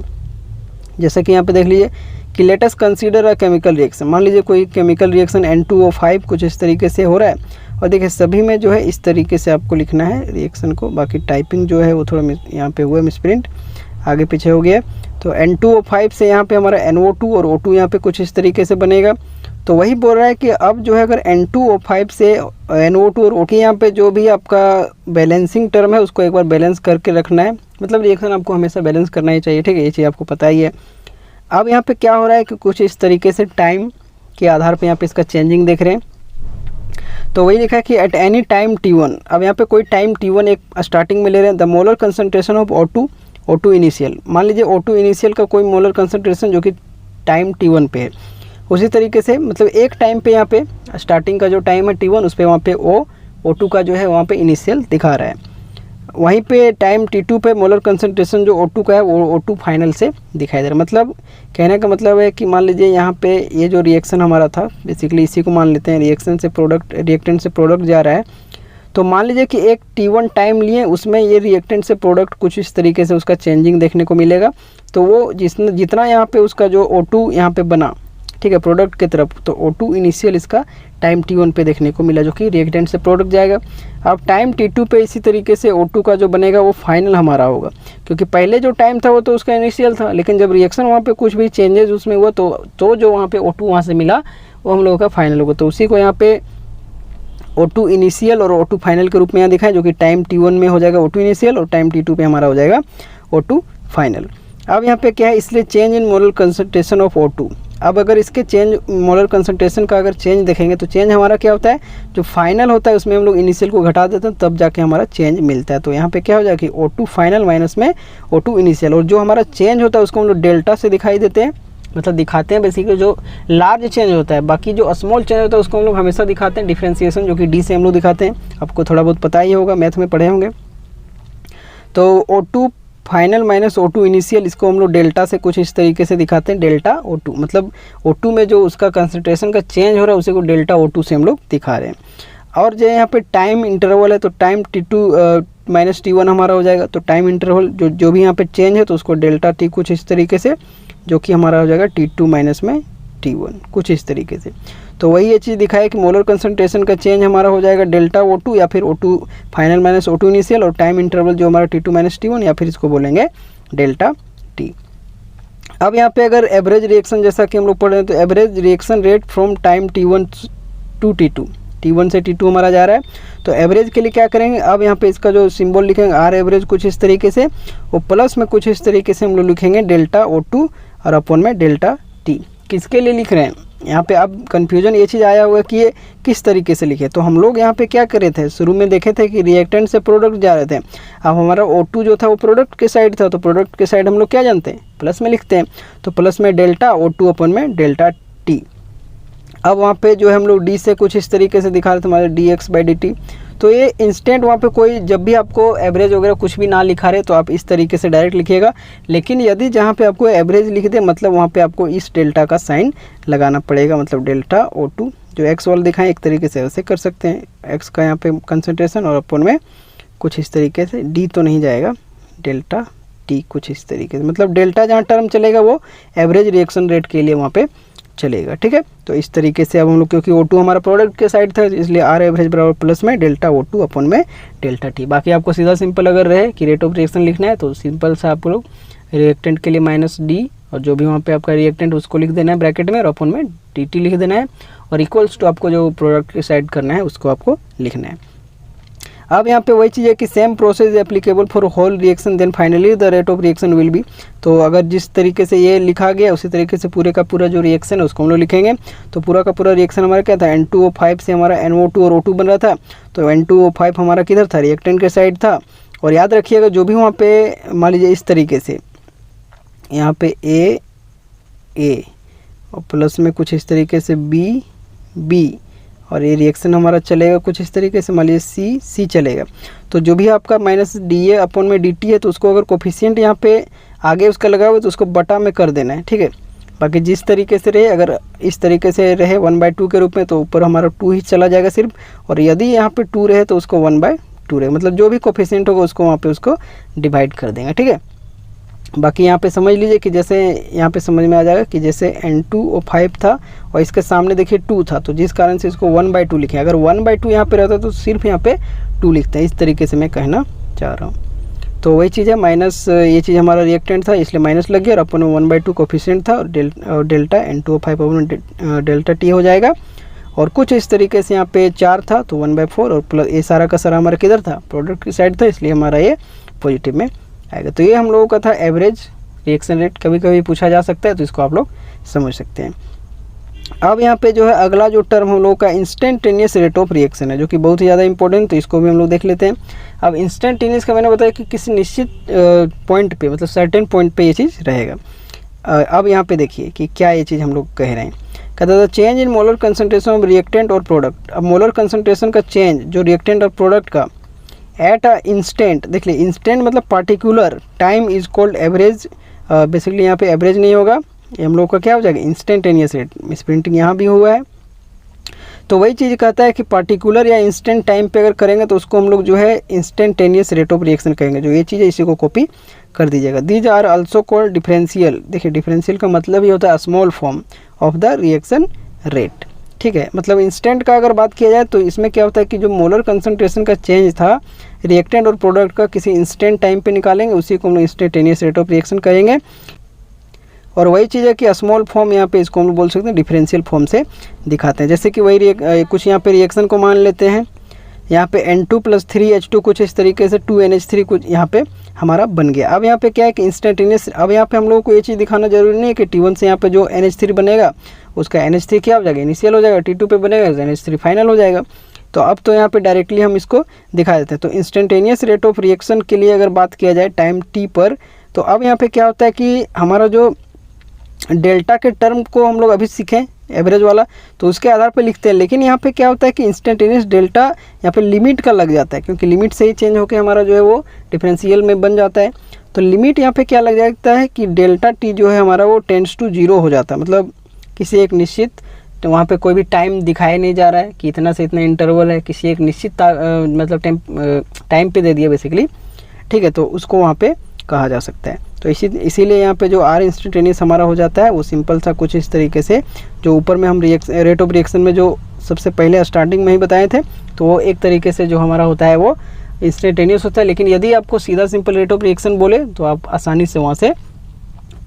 जैसा कि यहाँ पे देख लीजिए कि let us consider a chemical reaction. मान लीजिए कोई केमिकल रिएक्शन N2O5 कुछ इस तरीके से हो रहा है, और देखिए सभी में जो है इस तरीके से आपको लिखना है रिएक्शन को। बाकी टाइपिंग जो है वो थोड़ा यहाँ पे हुआ मिसप्रिंट, आगे पीछे हो गया। तो N2O5 से यहाँ पे हमारा NO2 और O2 यहाँ पे कुछ इस तरीके से बनेगा। तो वही बोल रहा है कि अब जो है अगर N2O5 से NO2 और O2 यहाँ पे जो भी आपका बैलेंसिंग टर्म है उसको एक बार बैलेंस करके रखना है। मतलब रिएक्शन आपको हमेशा बैलेंस करना ही चाहिए, ठीक है, ये चीज़ आपको पता ही है। अब यहाँ पे क्या हो रहा है कि कुछ इस तरीके से टाइम के आधार पे यहाँ पे इसका चेंजिंग देख रहे हैं। तो वही लिखा है कि एट एनी टाइम T1, अब यहाँ पे कोई टाइम T1 एक स्टार्टिंग में ले रहे हैं, the molar concentration of O2 initial. मान लीजिए O2 इनिशियल का कोई मोलर कंसंट्रेशन जो कि टाइम T1 पे है, उसी तरीके से मतलब एक टाइम पे यहाँ पे स्टार्टिंग का जो टाइम है T1 उस पर वहाँ पे O2 का जो है वहाँ पे इनिशियल दिखा रहा है। वहीं पे टाइम T2 पे मोलर कंसंट्रेशन जो O2 का है वो O2 फाइनल से दिखाई दे रहा है। मतलब कहने का मतलब है कि मान लीजिए यहाँ पे ये जो रिएक्शन हमारा था, बेसिकली इसी को मान लेते हैं, रिएक्शन से प्रोडक्ट, रिएक्टेंट से प्रोडक्ट जा रहा है। तो मान लीजिए कि एक T1 टाइम लिए, उसमें ये रिएक्टेंट से प्रोडक्ट कुछ इस तरीके से उसका चेंजिंग देखने को मिलेगा। तो वो जितना यहाँ पे उसका जो O2 यहाँ पे बना, ठीक है, प्रोडक्ट की तरफ, तो O2 इनिशियल इसका टाइम T1 पे देखने को मिला, जो कि रिएक्टेंट से प्रोडक्ट जाएगा। अब टाइम T2 पे इसी तरीके से O2 का जो बनेगा वो फाइनल हमारा होगा, क्योंकि पहले जो टाइम था वो तो उसका इनिशियल था, लेकिन जब रिएक्शन वहाँ पे कुछ भी चेंजेस उसमें हुआ तो जो वहाँ पे O2 वहाँ से मिला वो हम लोगों का फाइनल होगा। तो उसी को यहाँ पे O2 इनिशियल और O2 फाइनल के रूप में यहाँ दिखा है, जो कि टाइम T1 में हो जाएगा O2 इनिशियल और टाइम T2 पे हमारा हो जाएगा O2 फाइनल। अब यहाँ पे क्या है, इसलिए change in molar concentration of O2। अब अगर इसके चेंज, मोलर कंसंट्रेशन का अगर चेंज देखेंगे तो चेंज हमारा क्या होता है, जो फाइनल होता है उसमें हम लोग इनिशियल को घटा देते हैं, तब जाके हमारा चेंज मिलता है। तो यहाँ पे क्या हो जाएगा कि O2 फाइनल माइनस में O2 इनिशियल, और जो हमारा चेंज होता है उसको हम लोग डेल्टा से दिखाई देते हैं, मतलब दिखाते हैं बेसिकली जो लार्ज चेंज होता है। बाकी जो स्मॉल चेंज होता है उसको हम लोग हमेशा दिखाते हैं डिफ्रेंसिएशन, जो कि डी से हम लोग दिखाते हैं। आपको थोड़ा बहुत पता ही होगा, मैथ में पढ़े होंगे। तो O2 final minus O2 initial, इसको हम लोग डेल्टा से कुछ इस तरीके से दिखाते हैं, डेल्टा O2, मतलब O2 में जो उसका कंसंट्रेशन का चेंज हो रहा है उसी को डेल्टा O2 से हम लोग दिखा रहे हैं। और जो यहाँ पे टाइम इंटरवल है, तो टाइम T2 माइनस T1 हमारा हो जाएगा। तो टाइम इंटरवल जो भी यहाँ पे चेंज है तो उसको डेल्टा T कुछ इस तरीके से, जो कि हमारा हो जाएगा T2 माइनस में T1 कुछ इस तरीके से। तो वही ये चीज़ दिखाया कि मोलर कंसंट्रेशन का चेंज हमारा हो जाएगा डेल्टा O2 या फिर O2 final minus O2 initial, और टाइम इंटरवल जो हमारा T2 माइनस T1 या फिर इसको बोलेंगे डेल्टा T। अब यहाँ पे अगर एवरेज रिएक्शन जैसा कि हम लोग पढ़ रहे हैं, तो average reaction rate from time T1 to T2, T1 से T2 हमारा जा रहा है। तो एवरेज के लिए क्या करेंगे, अब यहाँ पे इसका जो सिंबल लिखेंगे आर एवरेज कुछ इस तरीके से, और प्लस में कुछ इस तरीके से हम लोग लिखेंगे डेल्टा O2 और अपन में डेल्टा T। किसके लिए लिख रहे हैं यहाँ पे, अब कन्फ्यूजन ये चीज़ आया हुआ कि ये किस तरीके से लिखे। तो हम लोग यहाँ पे क्या करे थे, शुरू में देखे थे कि रिएक्टेंट से प्रोडक्ट जा रहे थे। अब हमारा O2 जो था वो प्रोडक्ट के साइड था, तो प्रोडक्ट के साइड हम लोग क्या जानते हैं, प्लस में लिखते हैं। तो प्लस में डेल्टा O2 अपन में डेल्टा T। अब वहाँ पे जो है हम लोग डी से कुछ इस तरीके से दिखा रहे थे, हमारे dx/dt। तो ये इंस्टेंट वहाँ पे कोई, जब भी आपको एवरेज वगैरह कुछ भी ना लिखा रहे तो आप इस तरीके से डायरेक्ट लिखिएगा। लेकिन यदि जहाँ पे आपको एवरेज लिख दे, मतलब वहाँ पे आपको इस डेल्टा का साइन लगाना पड़ेगा, मतलब डेल्टा O2 जो एक्स वाला दिखाएं एक तरीके से वैसे कर सकते हैं, एक्स का यहाँ पे कंसंट्रेशन और अपन में कुछ इस तरीके से, डी तो नहीं जाएगा, डेल्टा T कुछ इस तरीके से, मतलब डेल्टा जहाँ टर्म चलेगा वो एवरेज रिएक्शन रेट के लिए वहाँ पे चलेगा। ठीक है, तो इस तरीके से अब हम लोग, क्योंकि O2 हमारा प्रोडक्ट के साइड था इसलिए आर एवरेज बराबर प्लस में डेल्टा O2 अपन में डेल्टा T। बाकी आपको सीधा सिंपल अगर रहे कि रेट ऑफ रिएक्शन लिखना है तो सिंपल सा आप लोग रिएक्टेंट के लिए माइनस D और जो भी वहाँ पे आपका रिएक्टेंट उसको लिख देना है ब्रैकेट में, और अपन में DT लिख देना है, और इक्वल्स टू आपको जो प्रोडक्ट के साइड करना है उसको आपको लिखना है। अब यहाँ पे वही चीज़ है कि same process applicable for whole reaction, then finally the rate of reaction will be. तो अगर जिस तरीके से ये लिखा गया उसी तरीके से पूरे का पूरा जो रिएक्शन है उसको हम लोग लिखेंगे। तो पूरा का पूरा रिएक्शन हमारा क्या था, N2O5 से हमारा NO2 और O2 बन रहा था। तो N2O5 हमारा किधर था, रिएक्टेंट के साइड था। और याद रखिएगा जो भी वहाँ पे मान लीजिए इस तरीके से यहाँ पे A और प्लस में कुछ इस तरीके से B और ये रिएक्शन हमारा चलेगा कुछ इस तरीके से, मान लीजिए C चलेगा। तो जो भी आपका माइनस DA अपन में DT है तो उसको अगर कोफिशिएंट यहाँ पे आगे उसका लगा हुआ तो उसको बटा में कर देना है। ठीक है, बाकी जिस तरीके से रहे, अगर इस तरीके से रहे 1/2 के रूप में तो ऊपर हमारा 2 ही चला जाएगा सिर्फ, और यदि यहाँ पे 2 रहे तो उसको 1/2 रहे, मतलब जो भी कोफिशिएंट होगा उसको वहाँ पे उसको डिवाइड कर देंगे। ठीक है, बाकी यहाँ पे समझ लीजिए कि जैसे यहाँ पे समझ में आ जाएगा कि जैसे N2O5 था और इसके सामने देखिए 2 था, तो जिस कारण से इसको 1/2 लिखे। अगर 1/2 यहाँ पे रहता तो सिर्फ यहाँ पे 2 लिखते हैं, इस तरीके से मैं कहना चाह रहा हूँ। तो वही चीज़ है, माइनस ये चीज़ हमारा रिएक्टेंट था इसलिए माइनस लग गया, और अपन में 1/2 कोफिशिएंट था और डेल्टा N2O5 अपन डेल्टा T हो जाएगा। और कुछ इस तरीके से यहाँ पे 4 था तो 1/4, और प्लस ये सारा का सारा हमारा किधर था, प्रोडक्ट की साइड था, इसलिए हमारा ये पॉजिटिव में आएगा। तो ये हम लोगों का था एवरेज रिएक्शन रेट, कभी कभी पूछा जा सकता है तो इसको आप लोग समझ सकते हैं। अब यहाँ पे जो है अगला जो टर्म हम लोगों का इंस्टेंटेनियस रेट ऑफ रिएक्शन है, जो कि बहुत ही ज़्यादा इंपॉर्टेंट, तो इसको भी हम लोग देख लेते हैं। अब इंस्टेंटेनियस का मैंने बताया कि किसी निश्चित पॉइंट पे, मतलब सर्टेन पॉइंट पे ये चीज़ रहेगा। अब यहाँ पे देखिए कि क्या ये चीज़ हम लोग कह रहे हैं, कहता था change in molar concentration of reactant और प्रोडक्ट। अब मोलर कंसनट्रेशन का चेंज जो रिएक्टेंट और प्रोडक्ट का एट अ इंस्टेंट, देख लीजिए इंस्टेंट मतलब particular time is called average. Basically यहाँ पे एवरेज नहीं होगा, ये हम लोग का क्या हो जाएगा इंस्टेंटेनियस रेट। मिस प्रिंटिंग यहाँ भी हुआ है। तो वही चीज़ कहता है कि पार्टिकुलर या इंस्टेंट टाइम पे अगर करेंगे तो उसको हम लोग जो है इंस्टेंटेनियस रेट ऑफ रिएक्शन कहेंगे। जो ये चीज़ है इसी को कॉपी कर दीजिएगा। These are also called differential. देखिए डिफरेंशियल का मतलब ही होता है small form of the reaction rate, ठीक है। मतलब इंस्टेंट का अगर बात किया जाए तो इसमें क्या होता है कि जो मोलर कंसंट्रेशन का चेंज था रिएक्टेंट और प्रोडक्ट का किसी इंस्टेंट टाइम पे निकालेंगे, उसी को हम लोग इंस्टेंटेनियस रेट ऑफ रिएक्शन कहेंगे। और वही चीज़ है कि स्मॉल फॉर्म यहाँ पे इसको हम बोल सकते हैं डिफरेंशियल फॉर्म से दिखाते हैं। जैसे कि वही कुछ यहाँ पे रिएक्शन को मान लेते हैं, यहाँ पे N2 + 3H2 कुछ इस तरीके से 2NH3 कुछ यहाँ पे हमारा बन गया। अब यहाँ पे क्या है कि इंस्टेंटेनियस, अब यहाँ पे हम लोगों को ये चीज़ दिखाना जरूरी नहीं है कि T1 से यहाँ पे जो NH3 बनेगा उसका NH3 क्या हो जाएगा इनिशियल हो जाएगा, T2 पे बनेगा तो NH3 फाइनल हो जाएगा। तो अब तो यहाँ पे डायरेक्टली हम इसको दिखा देते हैं। तो इंस्टेंटेनियस रेट ऑफ रिएक्शन के लिए अगर बात किया जाए टाइम T पर, तो अब यहाँ पे क्या होता है कि हमारा जो डेल्टा के टर्म को हम लोग अभी सीखें एवरेज वाला, तो उसके आधार पर लिखते हैं। लेकिन यहाँ पे क्या होता है कि इंस्टेंटेनियस डेल्टा यहाँ पे लिमिट का लग जाता है, क्योंकि लिमिट से ही चेंज होकर हमारा जो है वो डिफरेंशियल में बन जाता है। तो लिमिट यहाँ पे क्या लग जाता है कि डेल्टा टी जो है हमारा वो टेंड्स टू 0 हो जाता है। मतलब किसी एक निश्चित, तो वहाँ पे कोई भी टाइम दिखाया नहीं जा रहा है कि इतना से इतना इंटरवल है, किसी एक निश्चित मतलब टाइम पे दे दिया बेसिकली, ठीक है। तो उसको वहाँ पे कहा जा सकता है। तो इसीलिए यहाँ पे जो आर इंस्टेंटेनियस हमारा हो जाता है वो सिंपल सा कुछ इस तरीके से, जो ऊपर में हम रेट ऑफ रिएक्शन में जो सबसे पहले स्टार्टिंग में ही बताए थे, तो वो एक तरीके से जो हमारा होता है वो इंस्टेंटेनियस होता है। लेकिन यदि आपको सीधा सिंपल रेट ऑफ रिएक्शन बोले तो आप आसानी से वहाँ से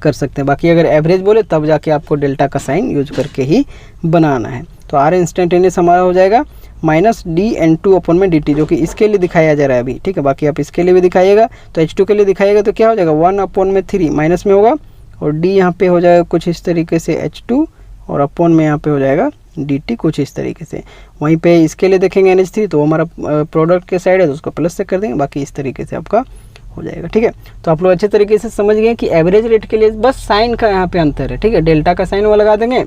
कर सकते हैं। बाकी अगर एवरेज बोले तब जाके आपको डेल्टा का साइन यूज करके ही बनाना है। तो आर इंस्टेंटेनियस हमारा हो जाएगा -dN2/dt, जो कि इसके लिए दिखाया जा रहा है अभी, ठीक है। बाकी आप इसके लिए भी दिखाइएगा, तो H2 के लिए दिखाइएगा तो क्या हो जाएगा 1/3 माइनस में होगा, और D यहाँ पे हो जाएगा कुछ इस तरीके से H2, और अपॉन में यहाँ पे हो जाएगा dt कुछ इस तरीके से। वहीं पे इसके लिए देखेंगे NH3, तो हमारा प्रोडक्ट के साइड है तो उसको प्लस से कर देंगे, बाकी इस तरीके से आपका हो जाएगा, ठीक है। तो आप लोग अच्छे तरीके से समझ गए कि एवरेज रेट के लिए बस साइन का यहाँ पे अंतर है, ठीक है। डेल्टा का साइन वो लगा देंगे,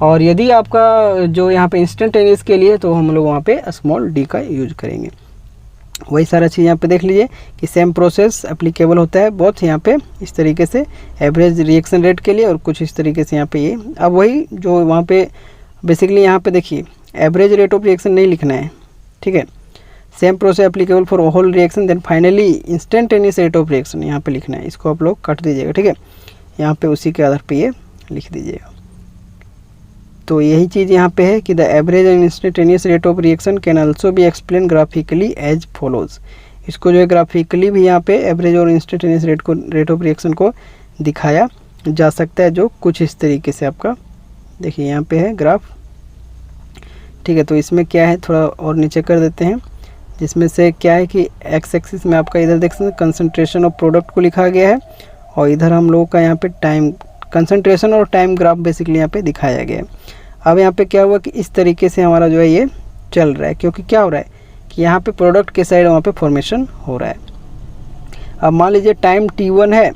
और यदि आपका जो यहाँ पे इंस्टेंटेनियस के लिए तो हम लोग वहाँ पे स्मॉल d का यूज करेंगे। वही सारा चीज़ यहाँ पे देख लीजिए कि सेम प्रोसेस एप्लीकेबल होता है बहुत यहाँ पे इस तरीके से एवरेज रिएक्शन रेट के लिए, और कुछ इस तरीके से यहाँ पे ये। अब वही जो वहाँ पे बेसिकली यहाँ पे देखिए एवरेज रेट ऑफ रिएक्शन नहीं लिखना है, ठीक है। Same process applicable for whole reaction, then finally instantaneous rate of reaction यहाँ पे लिखना है। इसको आप लोग काट दीजिएगा, ठीक है। यहाँ पे उसी के आधार पे ये लिख दीजिएगा। तो यही चीज़ यहाँ पे है कि the average and instantaneous rate of reaction can also be explain graphically as follows. इसको जो है ग्राफिकली भी यहाँ पे एवरेज और इंस्टेंटेनियस रेट ऑफ रिएक्शन को दिखाया जा सकता है, जो कुछ इस तरीके से आपका देखिए यहाँ पे है ग्राफ, ठीक है। तो इसमें क्या है थोड़ा और नीचे कर देते हैं, जिसमें से क्या है कि एक्स एक्सिस में आपका इधर देख सकते हैं कंसंट्रेशन ऑफ प्रोडक्ट को लिखा गया है, और इधर हम लोगों का यहाँ पे टाइम कंसंट्रेशन और टाइम ग्राफ बेसिकली यहाँ पे दिखाया गया है। अब यहाँ पे क्या हुआ कि इस तरीके से हमारा जो है ये चल रहा है, क्योंकि क्या हो रहा है कि यहाँ पे प्रोडक्ट के साइड वहाँ पे फॉर्मेशन हो रहा है। अब मान लीजिए टाइम T1 है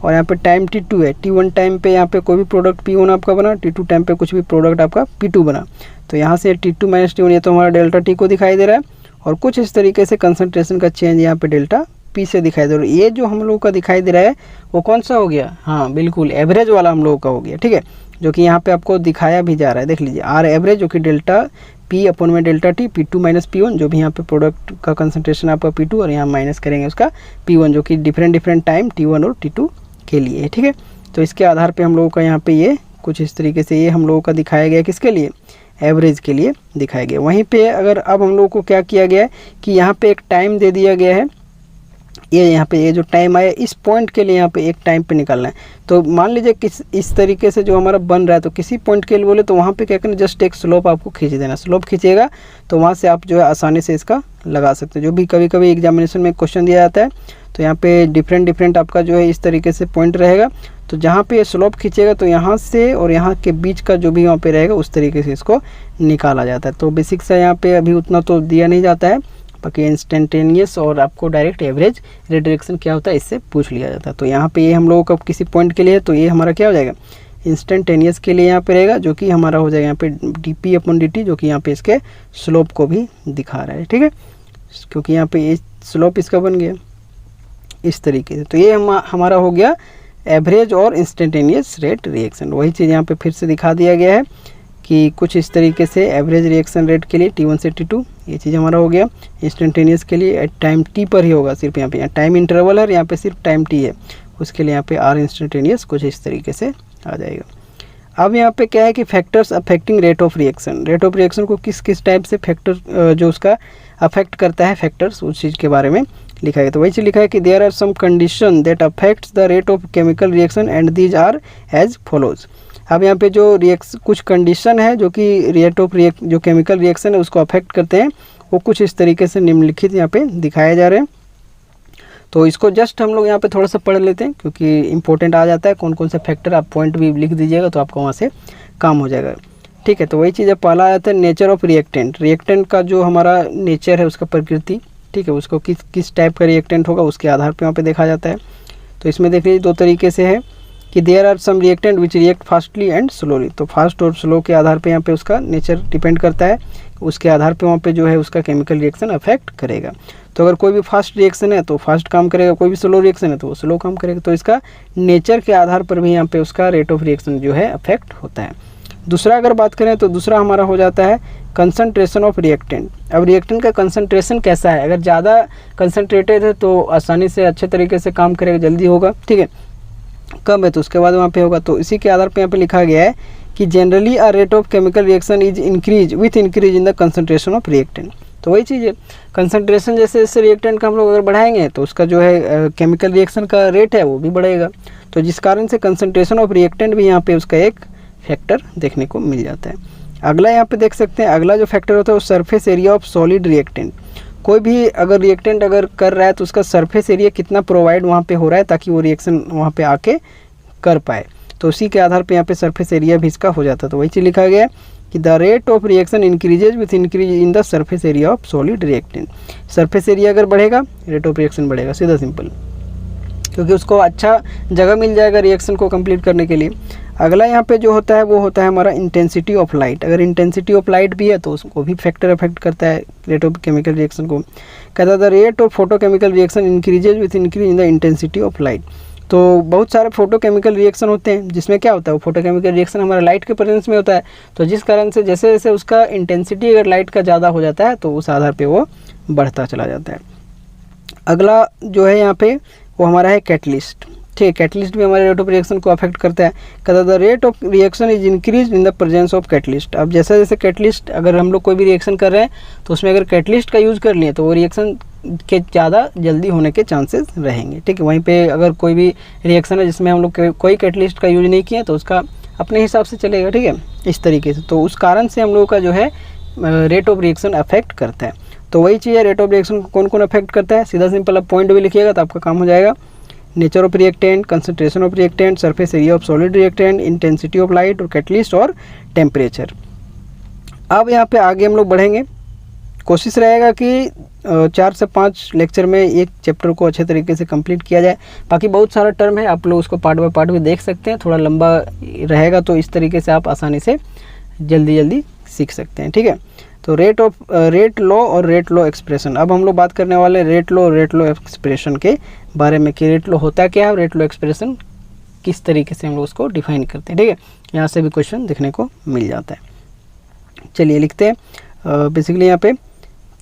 और यहाँ पे टाइम T2 है। T1 टाइम पे यहाँ पे कोई भी प्रोडक्ट P1 आपका बना, T2 टाइम पे कुछ भी प्रोडक्ट आपका P2 बना। तो यहाँ से T2 - T1 ये तो हमारा डेल्टा T को दिखाई दे रहा है, और कुछ इस तरीके से कंसंट्रेशन का चेंज यहाँ पे डेल्टा P से दिखाई दे रहा है। ये जो हम लोगों का दिखाई दे रहा है वो कौन सा हो गया, हाँ बिल्कुल एवरेज वाला हम लोगों का हो गया, ठीक है। जो कि यहाँ पे आपको दिखाया भी जा रहा है, देख लीजिए आर एवरेज, जो कि delta P/में delta T, P2 - P1, जो भी यहाँ पे प्रोडक्ट का कंसंट्रेशन आपका P2, और यहाँ माइनस करेंगे उसका P1, जो कि डिफरेंट टाइम T1 और T2 के लिए, ठीक है। तो इसके आधार पे हम लोगों का यहाँ पे ये कुछ इस तरीके से ये हम लोगों का दिखाया गया, किसके लिए, एवरेज के लिए दिखाया गया। वहीं पे अगर अब हम लोगों को क्या किया गया है कि यहाँ पे एक टाइम दे दिया गया है, ये यहाँ पे ये जो टाइम आया इस पॉइंट के लिए यहाँ पे एक टाइम पे निकालना है। तो मान लीजिए किस इस तरीके से जो हमारा बन रहा है, तो किसी पॉइंट के लिए बोले तो वहाँ पे क्या करना, जस्ट एक स्लोप आपको खींच देना। स्लोप खींचेगा तो वहाँ से आप जो है आसानी से इसका लगा सकते हो। जो भी कभी कभी एग्जामिनेशन में क्वेश्चन दिया जाता है तो यहाँ पे डिफरेंट आपका जो है इस तरीके से पॉइंट रहेगा, तो जहाँ पे स्लोप खींचेगा तो यहाँ से और यहाँ के बीच का जो भी वहाँ पे रहेगा उस तरीके से इसको निकाला जाता है। तो बेसिक सा यहाँ पे अभी उतना तो दिया नहीं जाता है, बाकी इंस्टेंटेनियस और आपको डायरेक्ट एवरेज रिडक्शन क्या होता है इससे पूछ लिया जाता है। तो यहाँ पे ये हम लोगों का किसी पॉइंट के लिए, तो ये हमारा क्या हो जाएगा इंस्टेंटेनियस के लिए यहाँ पे रहेगा, जो कि हमारा हो जाएगा यहाँ पे dp/dt, जो कि यहाँ पे इसके स्लोप को भी दिखा रहा है, ठीक है। क्योंकि यहाँ पे ये स्लोप इसका बन गया इस तरीके से। तो ये हमारा हो गया एवरेज और इंस्टेंटेनियस रेट रिएक्शन। वही चीज़ यहाँ पे फिर से दिखा दिया गया है कि कुछ इस तरीके से एवरेज रिएक्शन रेट के लिए T1 से T2 ये चीज़ हमारा हो गया। इंस्टेंटेनियस के लिए टाइम T पर ही होगा, सिर्फ यहाँ पे टाइम इंटरवल है, यहाँ पे सिर्फ टाइम T है, उसके लिए यहाँ पे R इंस्टेंटेनियस कुछ इस तरीके से आ जाएगा। अब यहाँ पे क्या है कि factors affecting rate of reaction, rate of reaction को किस किस टाइप से फैक्टर जो उसका अफेक्ट करता है फैक्टर्स, उस चीज़ के बारे में लिखा है। तो वही चीज़ लिखा है कि there are some condition that affects the rate of chemical reaction and these are as follows. अब यहाँ पे जो कुछ कंडीशन है जो कि रेट ऑफ जो केमिकल रिएक्शन है उसको अफेक्ट करते हैं, वो कुछ इस तरीके से निम्नलिखित यहाँ पे दिखाए जा रहे हैं। तो इसको जस्ट हम लोग यहाँ पे थोड़ा सा पढ़ लेते हैं क्योंकि इंपॉर्टेंट आ जाता है कौन कौन से फैक्टर, आप पॉइंट भी लिख दीजिएगा तो आपको वहाँ से काम हो जाएगा। ठीक है, तो वही चीज़ पहला आता है नेचर ऑफ रिएक्टेंट। रिएक्टेंट का जो हमारा नेचर है उसका प्रकृति, ठीक है, उसको किस टाइप का रिएक्टेंट होगा उसके आधार पर वहाँ पर देखा जाता है। तो इसमें देख लीजिए दो तरीके से है कि there are some reactant which react fastly and slowly. तो फास्ट और स्लो के आधार पे यहाँ पे उसका नेचर डिपेंड करता है, उसके आधार पे वहाँ पे जो है उसका केमिकल रिएक्शन अफेक्ट करेगा। तो अगर कोई भी फास्ट रिएक्शन है तो फास्ट काम करेगा, कोई भी स्लो रिएक्शन है तो वो स्लो काम करेगा। तो इसका नेचर के आधार पर भी यहाँ पे उसका रेट ऑफ रिएक्शन जो है अफेक्ट होता है। दूसरा अगर बात करें तो दूसरा हमारा हो जाता है कंसंट्रेशन ऑफ रिएक्टेंट। अब रिएक्टेंट का कंसंट्रेशन कैसा है, अगर ज़्यादा कंसंट्रेटेड है तो आसानी से अच्छे तरीके से काम करेगा, जल्दी होगा, ठीक है। कम है तो उसके बाद वहाँ पे होगा। तो इसी के आधार पे यहाँ पे लिखा गया है कि generally a rate of chemical reaction is increase with increase in the concentration of reactant. तो वही चीज़ है, कंसंट्रेशन जैसे जैसे रिएक्टेंट का हम लोग अगर बढ़ाएंगे तो उसका जो है केमिकल रिएक्शन का रेट है वो भी बढ़ेगा। तो जिस कारण से कंसंट्रेशन ऑफ रिएक्टेंट भी यहाँ पे उसका एक फैक्टर देखने को मिल जाता है। अगला यहाँ पे देख सकते हैं, अगला जो फैक्टर होता है वो surface area of solid reactant. कोई भी अगर रिएक्टेंट अगर कर रहा है तो उसका सरफेस एरिया कितना प्रोवाइड वहाँ पे हो रहा है ताकि वो रिएक्शन वहाँ पे आके कर पाए। तो उसी के आधार पे यहाँ पे सरफेस एरिया भी इसका हो जाता है। तो वही चीज़ लिखा गया है कि the rate of reaction increases with increase in the surface area of solid reactant. Surface area अगर बढ़ेगा रेट ऑफ रिएक्शन बढ़ेगा, सीधा सिंपल, क्योंकि उसको अच्छा जगह मिल जाएगा रिएक्शन को कंप्लीट करने के लिए। अगला यहाँ पे जो होता है वो होता है हमारा इंटेंसिटी ऑफ लाइट। अगर इंटेंसिटी ऑफ लाइट भी है तो उसको भी फैक्टर अफेक्ट करता है रेट ऑफ केमिकल रिएक्शन को। कहता है the rate of photochemical reaction increases with increase in the intensity of light. तो बहुत सारे फोटोकेमिकल रिएक्शन होते हैं जिसमें क्या होता है, वो फोटोकेमिकल रिएक्शन हमारा लाइट के प्रेजेंस में होता है। तो जिस कारण से जैसे जैसे उसका इंटेंसिटी अगर लाइट का ज़्यादा हो जाता है तो उस आधार पर वो बढ़ता चला जाता है। अगला जो है यहाँ पे वो हमारा है कैटलिस्ट। ठीक है, कैटलिस्ट भी हमारे रेट ऑफ रिएक्शन को अफेक्ट करता है। कहता the rate of reaction is increase in the presence of catalyst. अब जैसे जैसे कैटलिस्ट अगर हम लोग कोई भी रिएक्शन कर रहे हैं तो उसमें अगर कैटलिस्ट का यूज़ कर लिए तो वो रिएक्शन के ज़्यादा जल्दी होने के चांसेस रहेंगे। ठीक है, वहीं पे अगर कोई भी रिएक्शन है जिसमें हम लोग कोई कैटलिस्ट का यूज नहीं किया तो उसका अपने हिसाब से चलेगा। ठीक है, इस तरीके से। तो उस कारण से हम लोगों का जो है रेट ऑफ रिएक्शन अफेक्ट करता है। तो वही चीज़ है, रेट ऑफ रिएक्शन को कौन कौन अफेक्ट करता है, सीधा सिंपल आप पॉइंट भी लिखिएगा तो आपका काम हो जाएगा। Nature of reactant, concentration of reactant, surface area of solid reactant, intensity of light और कैटलिस्ट और टेम्परेचर। अब यहाँ पे आगे हम लोग बढ़ेंगे। कोशिश रहेगा कि 4 से 5 लेक्चर में एक चैप्टर को अच्छे तरीके से कंप्लीट किया जाए। बाकी बहुत सारा टर्म है, आप लोग उसको पार्ट बाय पार्ट भी देख सकते हैं, थोड़ा लंबा रहेगा तो इस तरीके से आप आसानी से जल्दी सीख सकते हैं। ठीक है, तो रेट लॉ और रेट लॉ एक्सप्रेशन। अब हम लोग बात करने वाले रेट लॉ और रेट लॉ एक्सप्रेशन के बारे में कि रेट लॉ होता क्या है और रेट लॉ एक्सप्रेशन किस तरीके से हम लोग उसको डिफाइन करते हैं। ठीक है, यहाँ से भी क्वेश्चन देखने को मिल जाता है। चलिए लिखते हैं बेसिकली यहाँ पे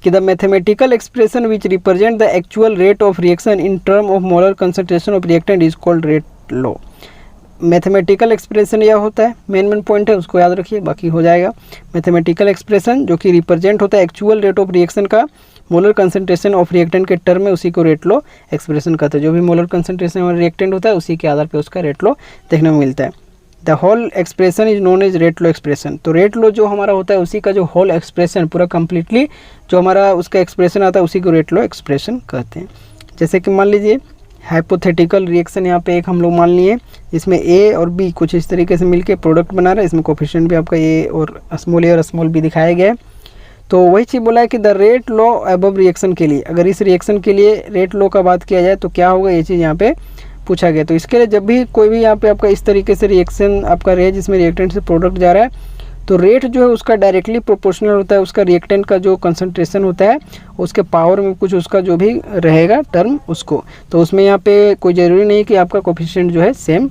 कि the mathematical expression which represent the actual rate of reaction in term of molar concentration of reactant is called rate law. Mathematical expression यह होता है, मेन पॉइंट है उसको याद रखिए, बाकी हो जाएगा। मैथमेटिकल एक्सप्रेशन जो कि रिप्रेजेंट होता है एक्चुअल रेट ऑफ रिएक्शन का मोलर कंसंट्रेशन ऑफ रिएक्टेंट के टर्म में, उसी को रेट लॉ एक्सप्रेशन कहते हैं। जो भी मोलर कंसंट्रेशन और रिएक्टेंट होता है उसी के आधार पर उसका रेट लॉ देखने को मिलता है। The whole expression is known as rate law expression. तो रेट लॉ जो हमारा होता है उसी का जो होल एक्सप्रेशन पूरा कंप्लीटली जो हमारा उसका एक्सप्रेशन आता है उसी को रेट लॉ एक्सप्रेशन कहते हैं। जैसे कि मान लीजिए हाइपोथेटिकल रिएक्शन यहाँ पे एक हम लोग मान लिए जिसमें ए और बी कुछ इस तरीके से मिलके प्रोडक्ट बना रहा है। इसमें कोफिशिएंट भी आपका ए और स्मॉल बी दिखाया गया है। तो वही चीज़ बोला है कि the rate law above reaction के लिए, अगर इस रिएक्शन के लिए रेट लॉ का बात किया जाए तो क्या होगा, ये चीज़ यहाँ पे पूछा गया। तो इसके लिए जब भी कोई भी यहाँ पे आपका इस तरीके से रिएक्शन आपका रहे जिसमें रिएक्टेंट से प्रोडक्ट जा रहा है तो रेट जो है उसका डायरेक्टली प्रोपोर्शनल होता है उसका रिएक्टेंट का जो कंसंट्रेशन होता है उसके पावर में कुछ उसका जो भी रहेगा टर्म उसको, तो उसमें यहाँ पे कोई ज़रूरी नहीं कि आपका कोफिशिएंट जो है सेम